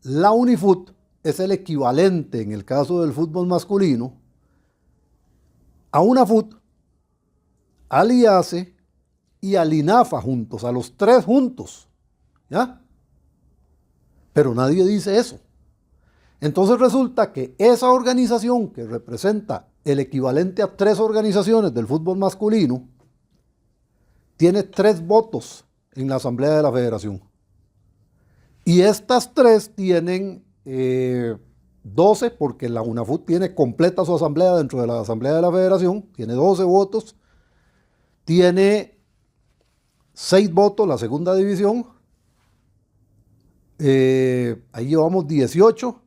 la UNIFUT es el equivalente, en el caso del fútbol masculino, a UNAFUT, al IACE y al INAFA juntos, a los tres juntos, ¿ya? Pero nadie dice eso. Entonces resulta que esa organización que representa el equivalente a tres organizaciones del fútbol masculino tiene 3 votos en la asamblea de la federación. Y estas 3 tienen 12, porque la UNAFUT tiene completa su asamblea dentro de la asamblea de la federación, tiene 12 votos, tiene 6 votos la segunda división, ahí llevamos 18,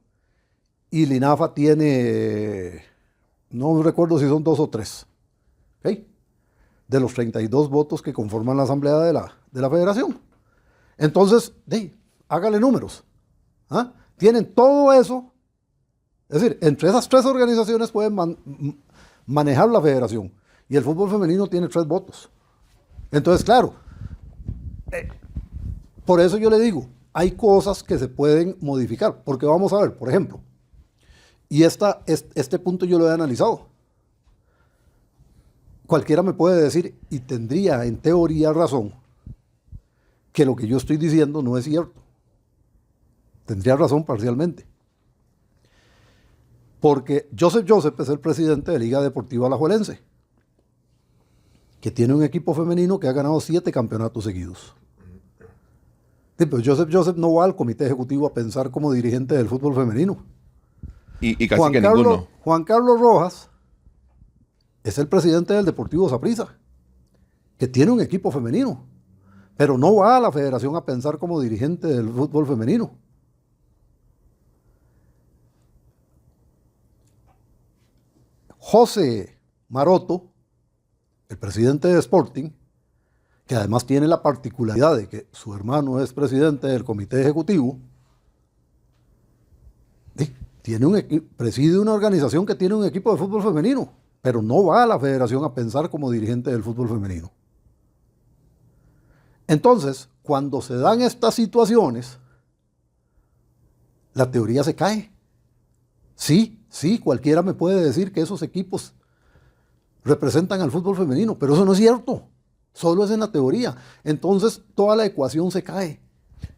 y el INAFA tiene, no recuerdo si son 2 o 3, ¿okay? De los 32 votos que conforman la asamblea de la federación. Entonces, hágale números. ¿Ah? Tienen todo eso. Es decir, entre esas 3 organizaciones pueden manejar la federación. Y el fútbol femenino tiene 3 votos. Entonces, claro, por eso yo le digo, hay cosas que se pueden modificar. Porque vamos a ver, por ejemplo, y este punto yo lo he analizado. Cualquiera me puede decir, y tendría en teoría razón, que lo que yo estoy diciendo no es cierto. Tendría razón parcialmente. Porque Joseph es el presidente de Liga Deportiva Alajuelense, que tiene un equipo femenino que ha ganado 7 campeonatos seguidos. Sí, pero Joseph no va al comité ejecutivo a pensar como dirigente del fútbol femenino.
Y casi que ninguno.
Juan Carlos Rojas es el presidente del Deportivo Saprissa, que tiene un equipo femenino, pero no va a la federación a pensar como dirigente del fútbol femenino. José Maroto, el presidente de Sporting, que además tiene la particularidad de que su hermano es presidente del comité ejecutivo, preside una organización que tiene un equipo de fútbol femenino, pero no va a la federación a pensar como dirigente del fútbol femenino. Entonces, cuando se dan estas situaciones, la teoría se cae. Sí, cualquiera me puede decir que esos equipos representan al fútbol femenino, pero eso no es cierto. Solo es en la teoría. Entonces, toda la ecuación se cae.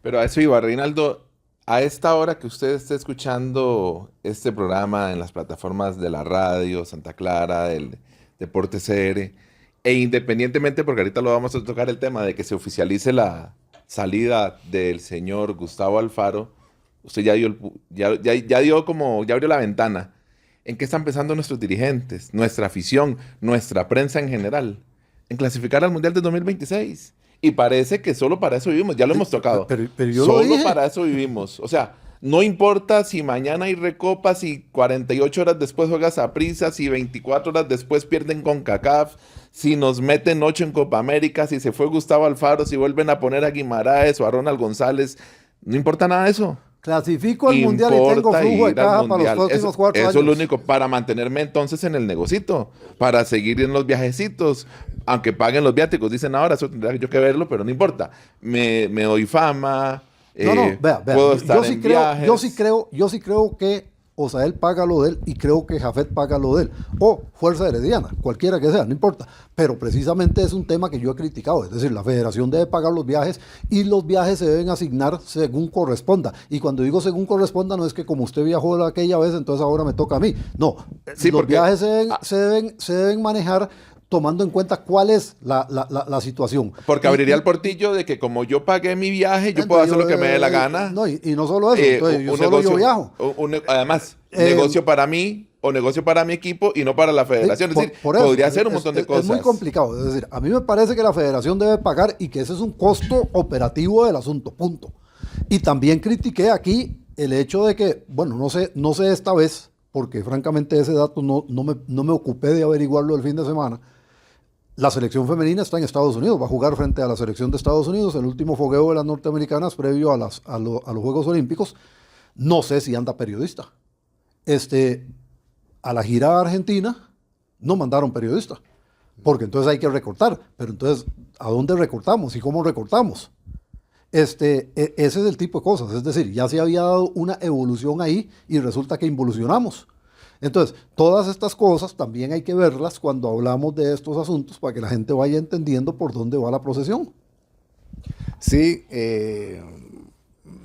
Pero a eso iba, Reinaldo. A esta hora que usted esté escuchando este programa en las plataformas de la radio, Santa Clara, del Deporte CR, e independientemente, porque ahorita lo vamos a tocar el tema de que se oficialice la salida del señor Gustavo Alfaro, usted ya abrió la ventana. ¿En qué están pensando nuestros dirigentes, nuestra afición, nuestra prensa en general? En clasificar al Mundial del 2026. Y parece que solo para eso vivimos, ya lo hemos tocado.
Pero yo
solo
lo dije.
para eso vivimos. O sea, no importa si mañana hay recopa, si 48 horas después juega Saprissa, si 24 horas después pierden con CACAF, si nos meten 8 en Copa América, si se fue Gustavo Alfaro, si vuelven a poner a Guimaraes o a Ronald González. No importa nada de eso.
Clasifico al Mundial y tengo flujo de caja para los próximos 4 años.
Eso es lo único, para mantenerme entonces en el negocito, para seguir en los viajecitos, aunque paguen los viáticos, dicen ahora, eso tendría yo que verlo, pero no importa. Me doy fama,
Vea,
puedo estar en viajes.
Yo sí creo que Osael paga lo de él y creo que Jafet paga lo de él. O Fuerza Herediana, cualquiera que sea, no importa. Pero precisamente es un tema que yo he criticado. Es decir, la federación debe pagar los viajes y los viajes se deben asignar según corresponda. Y cuando digo según corresponda, no es que como usted viajó aquella vez, entonces ahora me toca a mí. No,
Sí,
los
porque-
viajes se deben manejar tomando en cuenta cuál es la situación.
Porque abriría el portillo de que como yo pagué mi viaje, yo puedo hacer lo que me dé la gana.
No, y no solo eso, entonces, yo viajo.
Además, negocio para mí o negocio para mi equipo y no para la federación.
Sí,
Es decir,
por eso,
podría ser un montón de cosas.
Es muy complicado. Es decir, a mí me parece que la federación debe pagar y que ese es un costo operativo del asunto, punto. Y también critiqué aquí el hecho de que, bueno, no sé esta vez, porque francamente ese dato no me ocupé de averiguarlo el fin de semana. La selección femenina está en Estados Unidos, va a jugar frente a la selección de Estados Unidos, el último fogueo de las norteamericanas previo a los Juegos Olímpicos. No sé si anda periodista. A la gira a Argentina no mandaron periodista, porque entonces hay que recortar. Pero entonces, ¿a dónde recortamos y cómo recortamos? Ese es el tipo de cosas. Es decir, ya se había dado una evolución ahí y resulta que involucionamos. Entonces, todas estas cosas también hay que verlas cuando hablamos de estos asuntos para que la gente vaya entendiendo por dónde va la procesión.
Sí,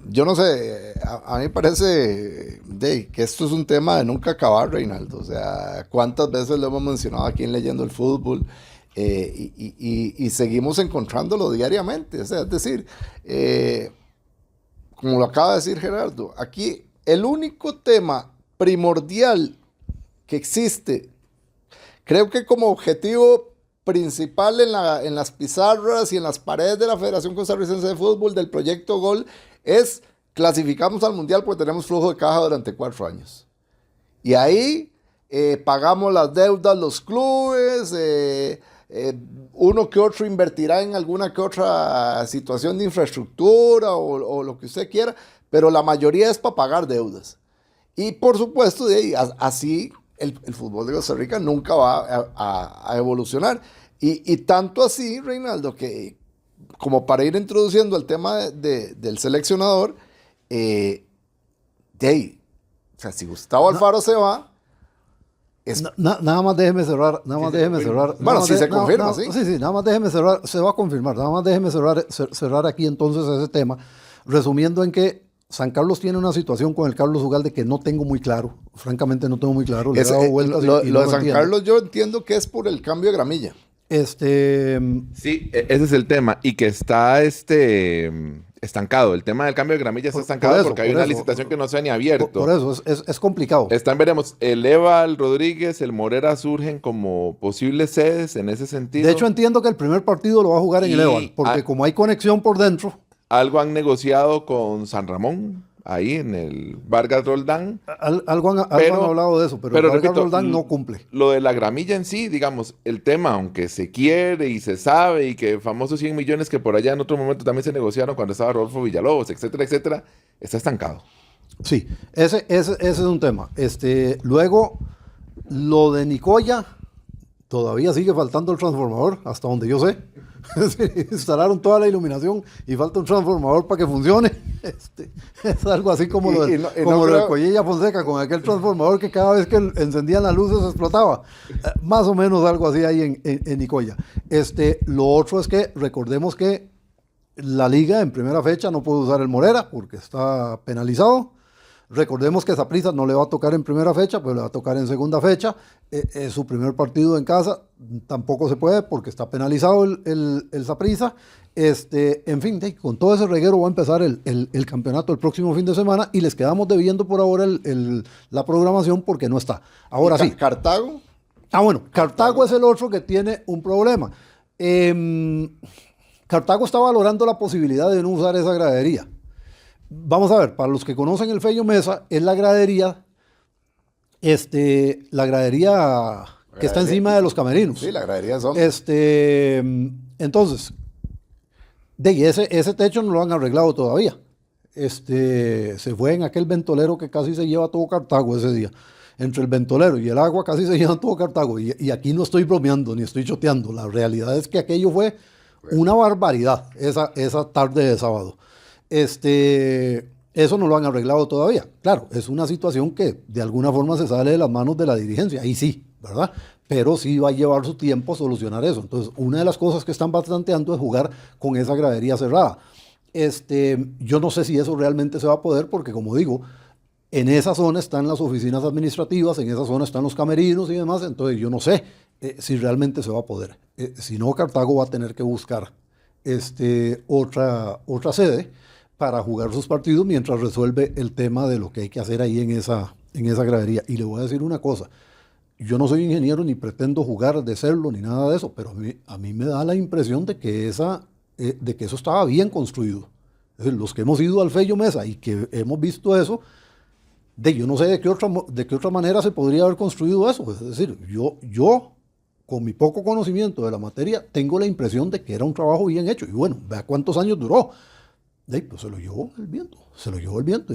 yo no sé, a mí me parece que esto es un tema de nunca acabar, Reinaldo. O sea, cuántas veces lo hemos mencionado aquí en Leyendo el Fútbol y seguimos encontrándolo diariamente. O sea, es decir, como lo acaba de decir Gerardo, aquí el único tema primordial que existe, creo que como objetivo principal en las pizarras y en las paredes de la Federación Costarricense de Fútbol del proyecto Gol es clasificamos al Mundial porque tenemos flujo de caja durante 4 años. Y ahí pagamos las deudas los clubes, uno que otro invertirá en alguna que otra situación de infraestructura o lo que usted quiera, pero la mayoría es para pagar deudas. Y por supuesto, así el fútbol de Costa Rica nunca va a evolucionar. Y tanto así, Reinaldo, que como para ir introduciendo el tema del seleccionador, o sea, si Gustavo Alfaro se va,
nada más déjeme cerrar,
Bueno, si se confirma, sí.
Sí, nada más déjeme cerrar, se va a confirmar, nada más déjeme cerrar aquí entonces ese tema, resumiendo en que San Carlos tiene una situación con el Carlos Ugalde que no tengo muy claro, francamente no tengo muy claro. Le he dado vueltas
lo
y no
de San
entiendo.
Carlos yo entiendo que es por el cambio de gramilla.
Sí, ese es el tema. Y que está estancado. El tema del cambio de gramilla está estancado porque hay una licitación que no se ha ni abierto.
Por eso, es complicado.
Están, veremos, el Eva, el Rodríguez, el Morera surgen como posibles sedes en ese sentido.
De hecho, entiendo que el primer partido lo va a jugar en el Eval, porque como hay conexión por dentro.
Algo han negociado con San Ramón, ahí en el Vargas Roldán.
Algo han hablado de eso, pero el Vargas Roldán no cumple.
Lo de la gramilla en sí, digamos, el tema, aunque se quiere y se sabe, y que famosos 100 millones que por allá en otro momento también se negociaron cuando estaba Rodolfo Villalobos, etcétera, etcétera, está estancado.
Sí, ese es un tema. Luego, lo de Nicoya, todavía sigue faltando el transformador, hasta donde yo sé. Instalaron toda la iluminación y falta un transformador para que funcione. Es algo así como lo de Collella Fonseca, con aquel transformador que cada vez que encendían las luces explotaba. Más o menos algo así ahí en Nicoya. Lo otro es que recordemos que la liga en primera fecha no puede usar el Morera porque está penalizado. Recordemos que Saprissa no le va a tocar en primera fecha, pero le va a tocar en segunda fecha. Es su primer partido en casa, tampoco se puede porque está penalizado el Saprissa. En fin, con todo ese reguero va a empezar el campeonato el próximo fin de semana y les quedamos debiendo por ahora la programación porque no está. Ahora sí.
¿Cartago?
Bueno, Cartago es el otro que tiene un problema. Cartago está valorando la posibilidad de no usar esa gradería. Vamos a ver, para los que conocen el Fello Mesa, es la gradería que está encima de los camerinos.
Sí, la gradería son.
Entonces, ese techo no lo han arreglado todavía. Se fue en aquel ventolero que casi se lleva todo Cartago ese día. Entre el ventolero y el agua casi se llevan todo Cartago. Y aquí no estoy bromeando ni estoy choteando. La realidad es que aquello fue una barbaridad esa tarde de sábado. Eso no lo han arreglado todavía. Claro, es una situación que de alguna forma se sale de las manos de la dirigencia, ahí sí, ¿verdad? Pero sí va a llevar su tiempo solucionar eso. Entonces, una de las cosas que están planteando es jugar con esa gradería cerrada. Yo no sé si eso realmente se va a poder porque, como digo, en esa zona están las oficinas administrativas, en esa zona están los camerinos y demás, entonces yo no sé si realmente se va a poder. Si no, Cartago va a tener que buscar otra sede para jugar sus partidos mientras resuelve el tema de lo que hay que hacer ahí en esa gradería. Y le voy a decir una cosa, yo no soy ingeniero ni pretendo jugar de serlo ni nada de eso, pero a mí me da la impresión de que eso estaba bien construido. Es decir, los que hemos ido al Fello Mesa y que hemos visto eso, yo no sé de qué otra manera se podría haber construido eso. Es decir, yo, con mi poco conocimiento de la materia, tengo la impresión de que era un trabajo bien hecho. Y bueno, vea cuántos años duró. Pues se lo llevó el viento.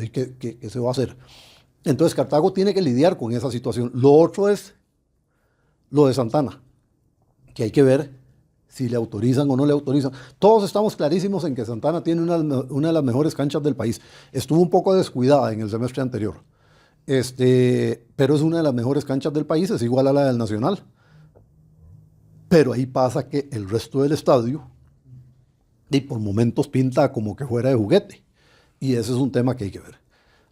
¿Y qué se va a hacer? Entonces Cartago tiene que lidiar con esa situación. Lo otro es lo de Santana, que hay que ver si le autorizan o no le autorizan. Todos estamos clarísimos en que Santana tiene una de las mejores canchas del país. Estuvo un poco descuidada en el semestre anterior, pero es una de las mejores canchas del país, es igual a la del Nacional. Pero ahí pasa que el resto del estadio, y por momentos pinta como que fuera de juguete. Y ese es un tema que hay que ver.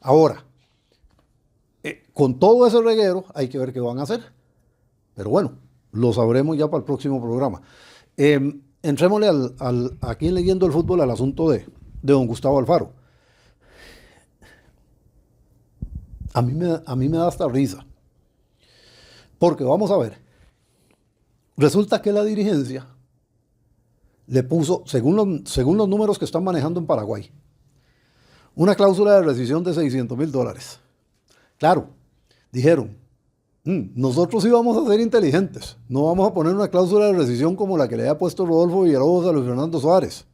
Ahora, con todo ese reguero, hay que ver qué van a hacer. Pero bueno, lo sabremos ya para el próximo programa. Entrémosle aquí en Leyendo el Fútbol al asunto de don Gustavo Alfaro. A mí me da hasta risa. Porque vamos a ver. Resulta que la dirigencia le puso, según los números que están manejando en Paraguay, una cláusula de rescisión de $600,000. Claro, dijeron, nosotros íbamos a ser inteligentes, no vamos a poner una cláusula de rescisión como la que le había puesto Rodolfo Villalobos a Luis Fernando Suárez,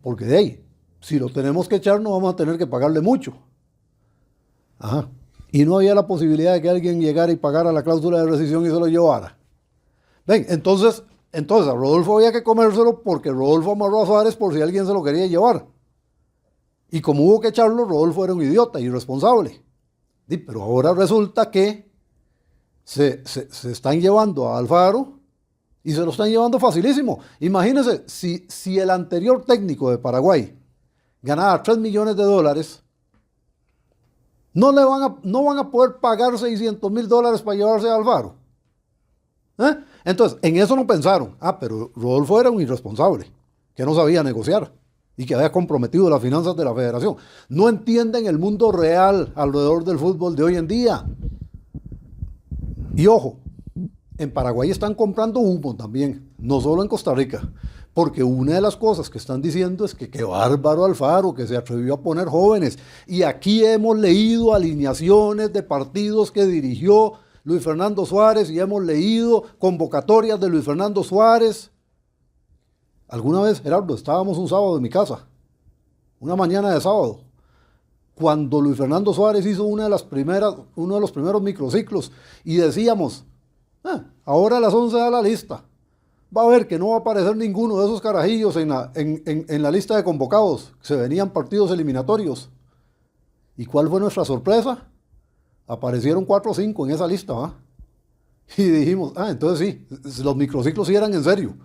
porque de ahí, si lo tenemos que echar, no vamos a tener que pagarle mucho. Ajá. Y no había la posibilidad de que alguien llegara y pagara la cláusula de rescisión y se lo llevara. Ven, entonces a Rodolfo había que comérselo porque Rodolfo amarró a Suárez por si alguien se lo quería llevar. Y como hubo que echarlo, Rodolfo era un idiota, irresponsable. Pero ahora resulta que se están llevando a Alfaro y se lo están llevando facilísimo. Imagínense, si el anterior técnico de Paraguay ganaba $3 millones, no van a poder pagar $600,000 para llevarse a Alfaro. Entonces, en eso no pensaron. Pero Rodolfo era un irresponsable, que no sabía negociar y que había comprometido las finanzas de la federación. No entienden el mundo real alrededor del fútbol de hoy en día. Y ojo, en Paraguay están comprando humo también, no solo en Costa Rica, porque una de las cosas que están diciendo es que qué bárbaro Alfaro, que se atrevió a poner jóvenes. Y aquí hemos leído alineaciones de partidos que dirigió Luis Fernando Suárez y hemos leído convocatorias de Luis Fernando Suárez. Alguna vez, Gerardo, estábamos un sábado en mi casa, una mañana de sábado, cuando Luis Fernando Suárez hizo uno de los primeros microciclos y decíamos, ahora a las 11 da la lista. Va a ver que no va a aparecer ninguno de esos carajillos en la lista de convocados. Se venían partidos eliminatorios. ¿Y cuál fue nuestra sorpresa? Aparecieron 4 o 5 en esa lista, ¿va? Y dijimos, entonces sí, los microciclos sí eran en serio.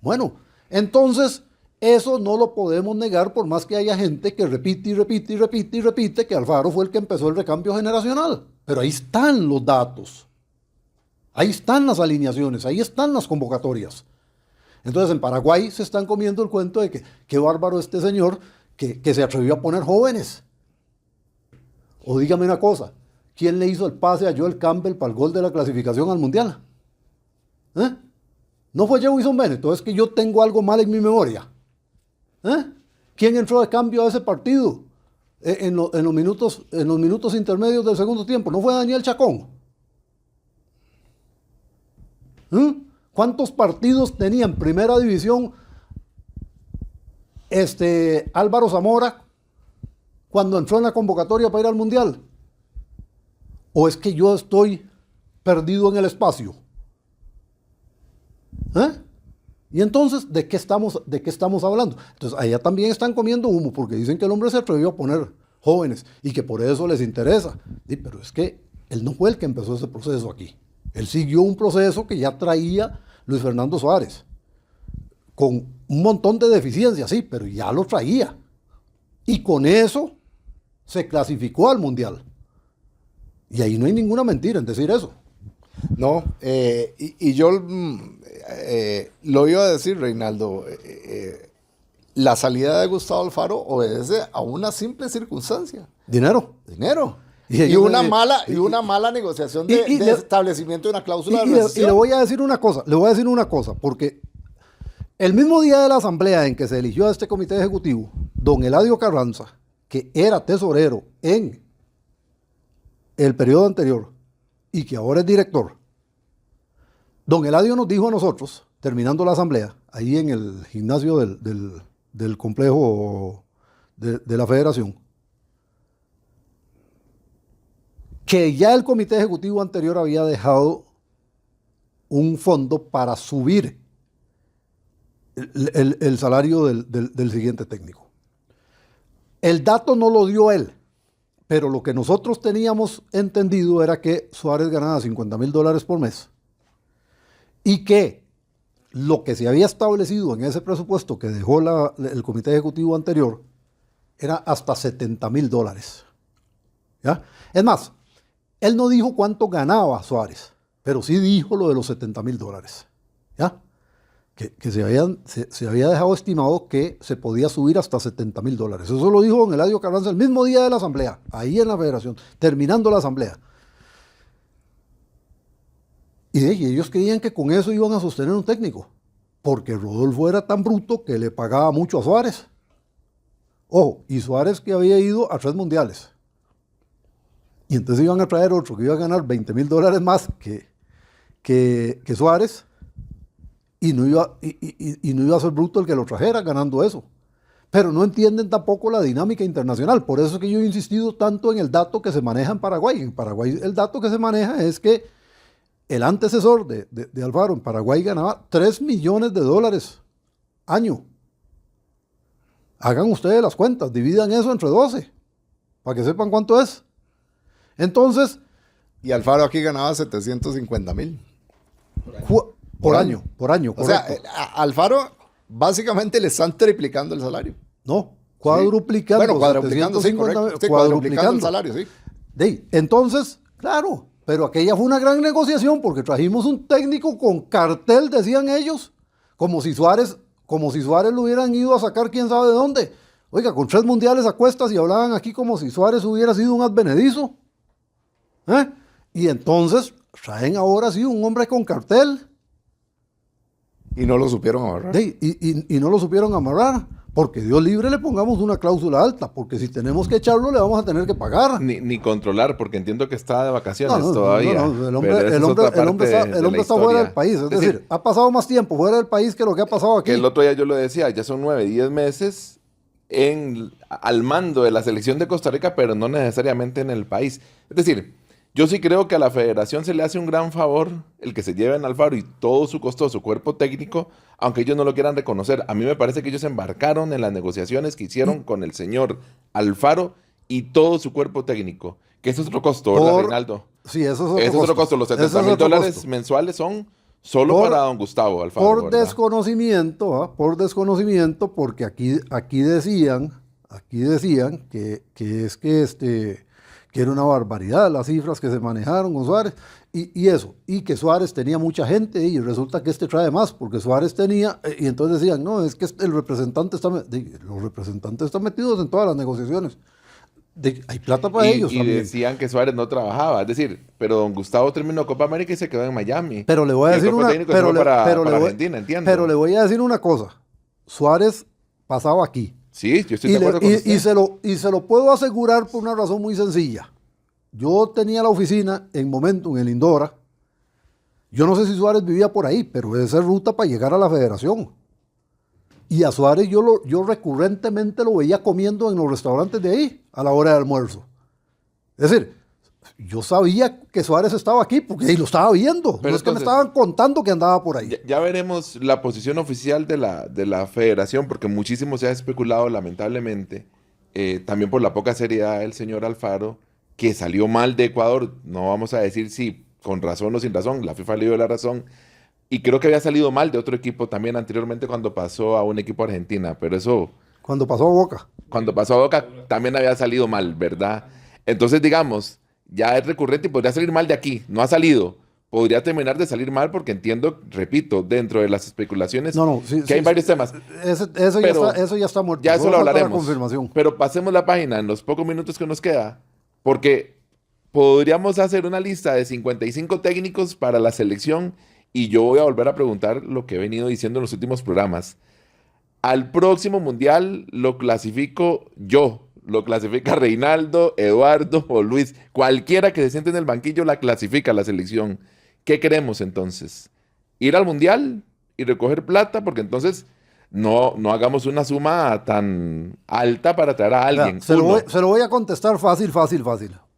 Bueno, entonces eso no lo podemos negar por más que haya gente que repite que Alfaro fue el que empezó el recambio generacional. Pero ahí están los datos. Ahí están las alineaciones, ahí están las convocatorias. Entonces en Paraguay se están comiendo el cuento de que qué bárbaro este señor que se atrevió a poner jóvenes. O dígame una cosa, ¿quién le hizo el pase a Joel Campbell para el gol de la clasificación al Mundial? No fue Jefferson Bennett, es que yo tengo algo mal en mi memoria. ¿Quién entró de cambio a ese partido en los minutos intermedios del segundo tiempo? ¿No fue Daniel Chacón? ¿Cuántos partidos tenía en primera división Álvaro Zamora cuando entró en la convocatoria para ir al Mundial? ¿O es que yo estoy perdido en el espacio? Y entonces, ¿de qué estamos hablando? Entonces, allá también están comiendo humo porque dicen que el hombre se atrevió a poner jóvenes y que por eso les interesa. Sí, pero es que él no fue el que empezó ese proceso aquí. Él siguió un proceso que ya traía Luis Fernando Suárez, con un montón de deficiencias, sí, pero ya lo traía. Y con eso se clasificó al Mundial. Y ahí no hay ninguna mentira en decir eso.
No, y yo lo iba a decir, Reinaldo, la salida de Gustavo Alfaro obedece a una simple circunstancia.
Dinero.
Dinero.
Y
Y una mala negociación de establecimiento de una cláusula de
y
rescisión.
le voy a decir una cosa, porque el mismo día de la asamblea en que se eligió a este comité ejecutivo, don Eladio Carranza, que era tesorero en el periodo anterior y que ahora es director, don Eladio nos dijo a nosotros, terminando la asamblea, ahí en el gimnasio del complejo de la federación, que ya el comité ejecutivo anterior había dejado un fondo para subir el salario del siguiente técnico. El dato no lo dio él, pero lo que nosotros teníamos entendido era que Suárez ganaba $50,000 por mes y que lo que se había establecido en ese presupuesto que dejó el comité ejecutivo anterior era hasta $70,000. ¿Ya? Es más, él no dijo cuánto ganaba Suárez, pero sí dijo lo de los $70,000. ¿Ya? Que se había dejado estimado que se podía subir hasta $70,000. Eso lo dijo don Eladio Carranza el mismo día de la asamblea, ahí en la federación, terminando la asamblea. Y ellos creían que con eso iban a sostener un técnico, porque Rodolfo era tan bruto que le pagaba mucho a Suárez. Ojo, y Suárez que había ido a 3 mundiales. Y entonces iban a traer otro que iba a ganar $20,000 más que Suárez, y no iba a ser bruto el que lo trajera ganando eso. Pero no entienden tampoco la dinámica internacional. Por eso es que yo he insistido tanto en el dato que se maneja en Paraguay. En Paraguay el dato que se maneja es que el antecesor de Alfaro en Paraguay ganaba $3 millones año. Hagan ustedes las cuentas, dividan eso entre 12, para que sepan cuánto es. Entonces...
Y Alfaro aquí ganaba 750,000.
Por año, correcto.
O sea, a Alfaro básicamente le están triplicando el salario.
No, cuadruplicando.
Sí. Bueno, cuadruplicando, sí, correcto. Sí, cuadruplicando el salario, sí.
Entonces, claro, pero aquella fue una gran negociación porque trajimos un técnico con cartel, decían ellos, como si Suárez lo hubieran ido a sacar quién sabe de dónde. Oiga, con 3 mundiales a cuestas y hablaban aquí como si Suárez hubiera sido un advenedizo. Y entonces traen ahora sí un hombre con cartel.
Y no lo supieron amarrar.
Y no lo supieron amarrar. Porque Dios libre le pongamos una cláusula alta. Porque si tenemos que echarlo, le vamos a tener que pagar.
Ni controlar, porque entiendo que está de vacaciones todavía.
No. El hombre está fuera del país. Es decir, ha pasado más tiempo fuera del país que lo que ha pasado aquí.
El otro día yo lo decía, ya son 9, 10 meses al mando de la selección de Costa Rica, pero no necesariamente en el país. Es decir, yo sí creo que a la federación se le hace un gran favor el que se lleven a Alfaro y todo su costoso cuerpo técnico, aunque ellos no lo quieran reconocer. A mí me parece que ellos se embarcaron en las negociaciones que hicieron con el señor Alfaro y todo su cuerpo técnico, que eso es otro costo, ¿verdad, Reinaldo?
Sí, eso
es otro costo. Los $70,000 mensuales son solo para don Gustavo Alfaro.
Por desconocimiento, porque aquí decían que era una barbaridad las cifras que se manejaron con Suárez, y que Suárez tenía mucha gente, y resulta que trae más, porque Suárez tenía, y entonces decían, no, es que el representante los representantes están metidos en todas las negociaciones. Hay plata para ellos
y
también.
Decían que Suárez no trabajaba, es decir, pero don Gustavo terminó Copa América y se quedó en Miami.
Pero le voy a decir
Argentina,
le voy a decir una cosa, Suárez pasaba aquí.
Sí, yo estoy de acuerdo con usted.
Y se lo puedo asegurar por una razón muy sencilla. Yo tenía la oficina en Momentum, en Lindora. Yo no sé si Suárez vivía por ahí, pero esa es ruta para llegar a la federación. Y a Suárez yo recurrentemente lo veía comiendo en los restaurantes de ahí a la hora de almuerzo. Es decir, yo sabía que Suárez estaba aquí porque ahí lo estaba viendo.
Pero
no es que me estaban contando que andaba por ahí.
Ya veremos la posición oficial de la federación, porque muchísimo se ha especulado, lamentablemente, también por la poca seriedad del señor Alfaro, que salió mal de Ecuador. No vamos a decir si con razón o sin razón, la FIFA le dio la razón. Y creo que había salido mal de otro equipo también anteriormente cuando pasó a un equipo Argentina, pero eso,
Cuando pasó a Boca.
cuando pasó a Boca también había salido mal, ¿verdad? Entonces, digamos, ya es recurrente y podría salir mal de aquí, no ha salido. Podría terminar de salir mal porque entiendo, repito, dentro de las especulaciones,
No, sí,
que
sí,
hay varios
sí.
temas.
Eso ya está muerto.
Ya eso
Solo
lo
falta la
hablaremos.
confirmación.
Pero pasemos la página en los pocos minutos que nos queda, porque podríamos hacer una lista de 55 técnicos para la selección y yo voy a volver a preguntar lo que he venido diciendo en los últimos programas. Al próximo mundial lo clasifico yo, lo clasifica Reinaldo, Eduardo o Luis. Cualquiera que se siente en el banquillo la clasifica la selección. ¿Qué queremos entonces? ¿Ir al mundial y recoger plata? Porque entonces no hagamos una suma tan alta para traer a alguien.
Vea, se lo voy a contestar fácil.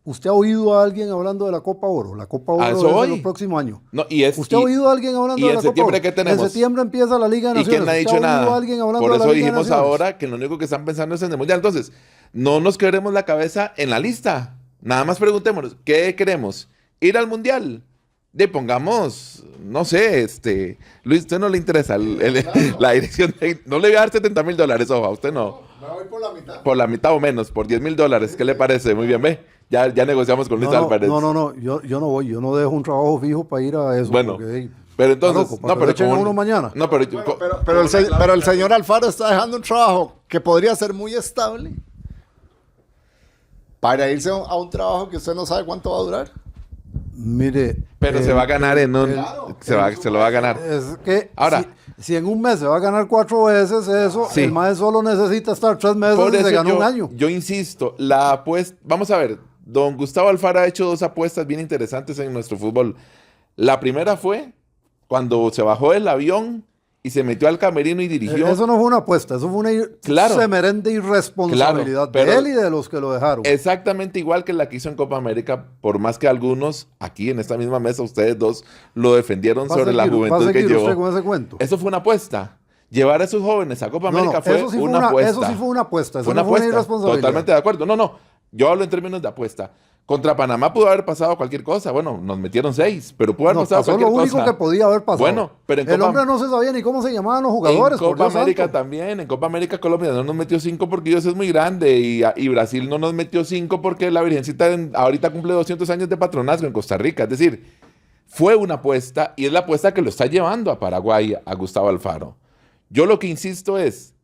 ¿Usted ha oído a alguien hablando de la Copa Oro? La Copa Oro es
voy.
el próximo año.
No,
¿Usted ha oído a alguien hablando
¿y
de
en
la Copa
septiembre
Oro?
qué tenemos?
En septiembre empieza la Liga de
¿Y
Naciones.
quién no ha
¿Usted
dicho
oído
nada?
a alguien hablando
Por
de la
eso
Liga de
dijimos
Naciones?
ahora que lo único que están pensando es en el mundial. Entonces, no nos quebremos la cabeza en la lista. Nada más preguntémonos, ¿qué queremos? ¿Ir al mundial? Pongamos, no sé, Luis, ¿usted no le interesa la dirección? No le voy a dar $70,000, ojo, a usted no.
Me voy por la mitad.
Por la mitad o menos, por $10,000. ¿Qué le parece? Muy bien, ve. Ya negociamos con Luis Álvarez.
No, yo no voy. Yo no dejo un trabajo fijo para ir a eso.
Bueno,
porque,
pero entonces,
loco, para que lo echen a uno mañana.
No, pero,
Pero el señor Alfaro está dejando un trabajo que podría ser muy estable para irse a un trabajo que usted no sabe cuánto va a durar.
Mire.
pero se va a ganar en un...
Claro,
se lo va a ganar.
Es que
Ahora-
si en un mes se va a ganar 4 veces eso,
Sí.
el maestro solo necesita estar 3 meses
Por
y
eso
se ganó un año.
yo insisto, la apuesta... Vamos a ver, don Gustavo Alfaro ha hecho 2 apuestas bien interesantes en nuestro fútbol. La primera fue cuando se bajó del avión y se metió al camerino y dirigió...
Eso no fue una apuesta, eso fue una
Claro.
semerente irresponsabilidad
Claro, pero-
de él y de los que lo dejaron.
Exactamente igual que la que hizo en Copa América, por más que algunos aquí en esta misma mesa, ustedes dos, lo defendieron
Va a
sobre la
seguir- va a
juventud que
seguir
llevó.
usted con ese cuento.
Eso fue una apuesta. Llevar a esos jóvenes a Copa
No,
América fue
eso sí
una apuesta.
Eso sí fue una apuesta, eso
Fue una
no fue una
apuesta.
irresponsabilidad.
Totalmente de acuerdo. No. Yo hablo en términos de apuesta. Contra Panamá pudo haber pasado cualquier cosa. Bueno, nos metieron 6, pero pudo haber
No,
pasado
pasó lo
cualquier
único
cosa.
que podía haber pasado.
Bueno, pero en
el
Copa-
hombre no se sabía ni cómo se llamaban los jugadores.
En
por
Copa
Dios
América
santo.
también, en Copa América Colombia no nos metió 5 porque Dios es muy grande y Brasil no nos metió 5 porque la Virgencita ahorita cumple 200 años de patronazgo en Costa Rica. Es decir, fue una apuesta y es la apuesta que lo está llevando a Paraguay a Gustavo Alfaro. Yo lo que insisto es,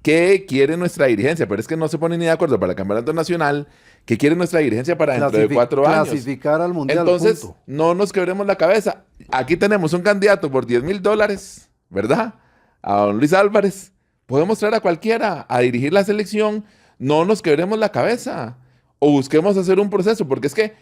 ¿qué quiere nuestra dirigencia? Pero es que no se ponen ni de acuerdo para el campeonato nacional. ¿Qué quiere nuestra dirigencia para dentro de 4 años?
Clasificar al mundial.
Entonces,
punto.
no nos quebremos la cabeza. Aquí tenemos un candidato por $10,000, ¿verdad? A don Luis Álvarez. Podemos traer a cualquiera a dirigir la selección. No nos quebremos la cabeza. O busquemos hacer un proceso, porque es que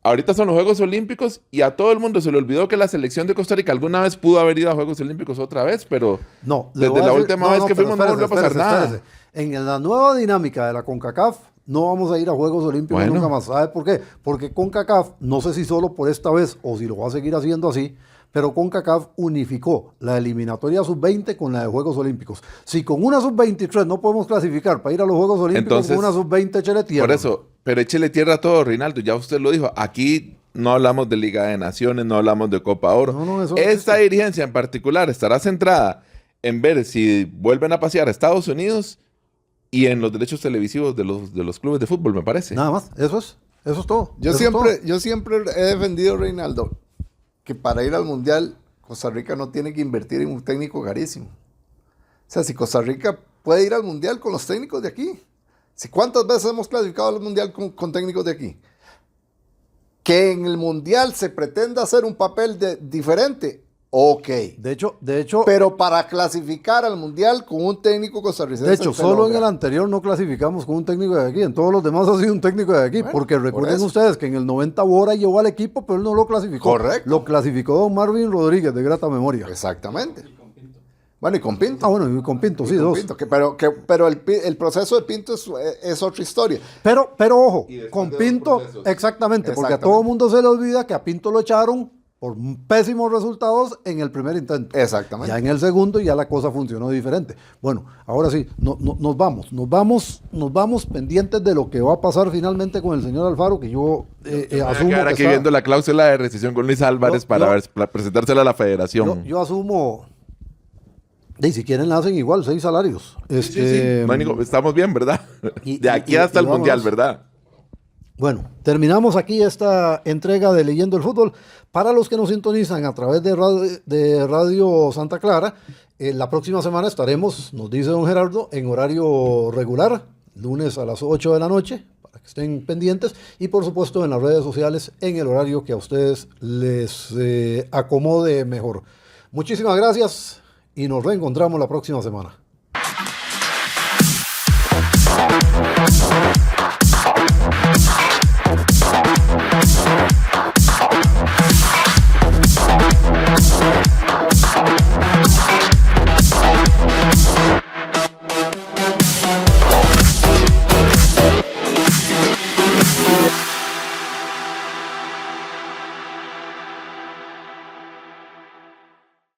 ahorita son los Juegos Olímpicos y a todo el mundo se le olvidó que la selección de Costa Rica alguna vez pudo haber ido a Juegos Olímpicos otra vez, pero
No, le
desde
voy a
la
decir-
última vez que
pero
fuimos no volvió a pasar nada.
espérese. En la nueva dinámica de la CONCACAF no vamos a ir a Juegos Olímpicos
Bueno.
nunca más. ¿Sabe por qué? Porque CONCACAF, no sé si solo por esta vez o si lo va a seguir haciendo así, pero CONCACAF unificó la eliminatoria sub-20 con la de Juegos Olímpicos. Si con una sub-23 no podemos clasificar para ir a los Juegos Olímpicos,
Entonces,
con una sub-20 échele tierra.
Por eso, pero échele tierra a todo, Reinaldo. Ya usted lo dijo. Aquí no hablamos de Liga de Naciones, no hablamos de Copa Oro.
No, eso no
Esta
existe.
dirigencia en particular estará centrada en ver si vuelven a pasear a Estados Unidos y en los derechos televisivos de los clubes de fútbol, me parece.
Nada más, eso es todo.
Yo
Eso es todo.
siempre he defendido, Reinaldo, que para ir al Mundial, Costa Rica no tiene que invertir en un técnico carísimo. O sea, si Costa Rica puede ir al Mundial con los técnicos de aquí. Si ¿cuántas veces hemos clasificado al Mundial con técnicos de aquí? Que en el Mundial se pretenda hacer un papel diferente, ok.
De hecho,
Pero para clasificar al Mundial con un técnico costarricense.
De hecho,
se
solo en
logra.
el anterior no clasificamos con un técnico de aquí. En todos los demás ha sido un técnico de aquí.
Bueno,
porque
por
recuerden
eso.
ustedes que en el 90 Bora llevó al equipo, pero él no lo clasificó.
Correcto.
Lo clasificó don Marvin Rodríguez, de grata memoria.
Exactamente. Bueno, y con Pinto.
Ah, bueno, y con Pinto, sí,
Con
dos.
Pinto, pero el proceso de Pinto es otra historia.
Pero ojo,
Y después
con
de dos
Pinto,
procesos.
exactamente, porque a
Exactamente.
todo mundo se le olvida que a Pinto lo echaron por pésimos resultados en el primer intento.
Exactamente.
Ya en el segundo ya la cosa funcionó diferente. Bueno, ahora sí, nos vamos pendientes de lo que va a pasar finalmente con el señor Alfaro, que yo asumo
Ahora
que
aquí
está-
viendo la cláusula de rescisión con Luis Álvarez para presentársela a la federación.
yo asumo, y si quieren la hacen igual, 6 salarios.
No hay estamos bien, ¿verdad? De aquí hasta el
vámonos.
Mundial, ¿verdad?
Bueno, terminamos aquí esta entrega de Leyendo el Fútbol. Para los que nos sintonizan a través de Radio Santa Clara, la próxima semana estaremos, nos dice don Gerardo, en horario regular, lunes a las 8 de la noche, para que estén pendientes, y por supuesto en las redes sociales, en el horario que a ustedes les acomode mejor. Muchísimas gracias y nos reencontramos la próxima semana.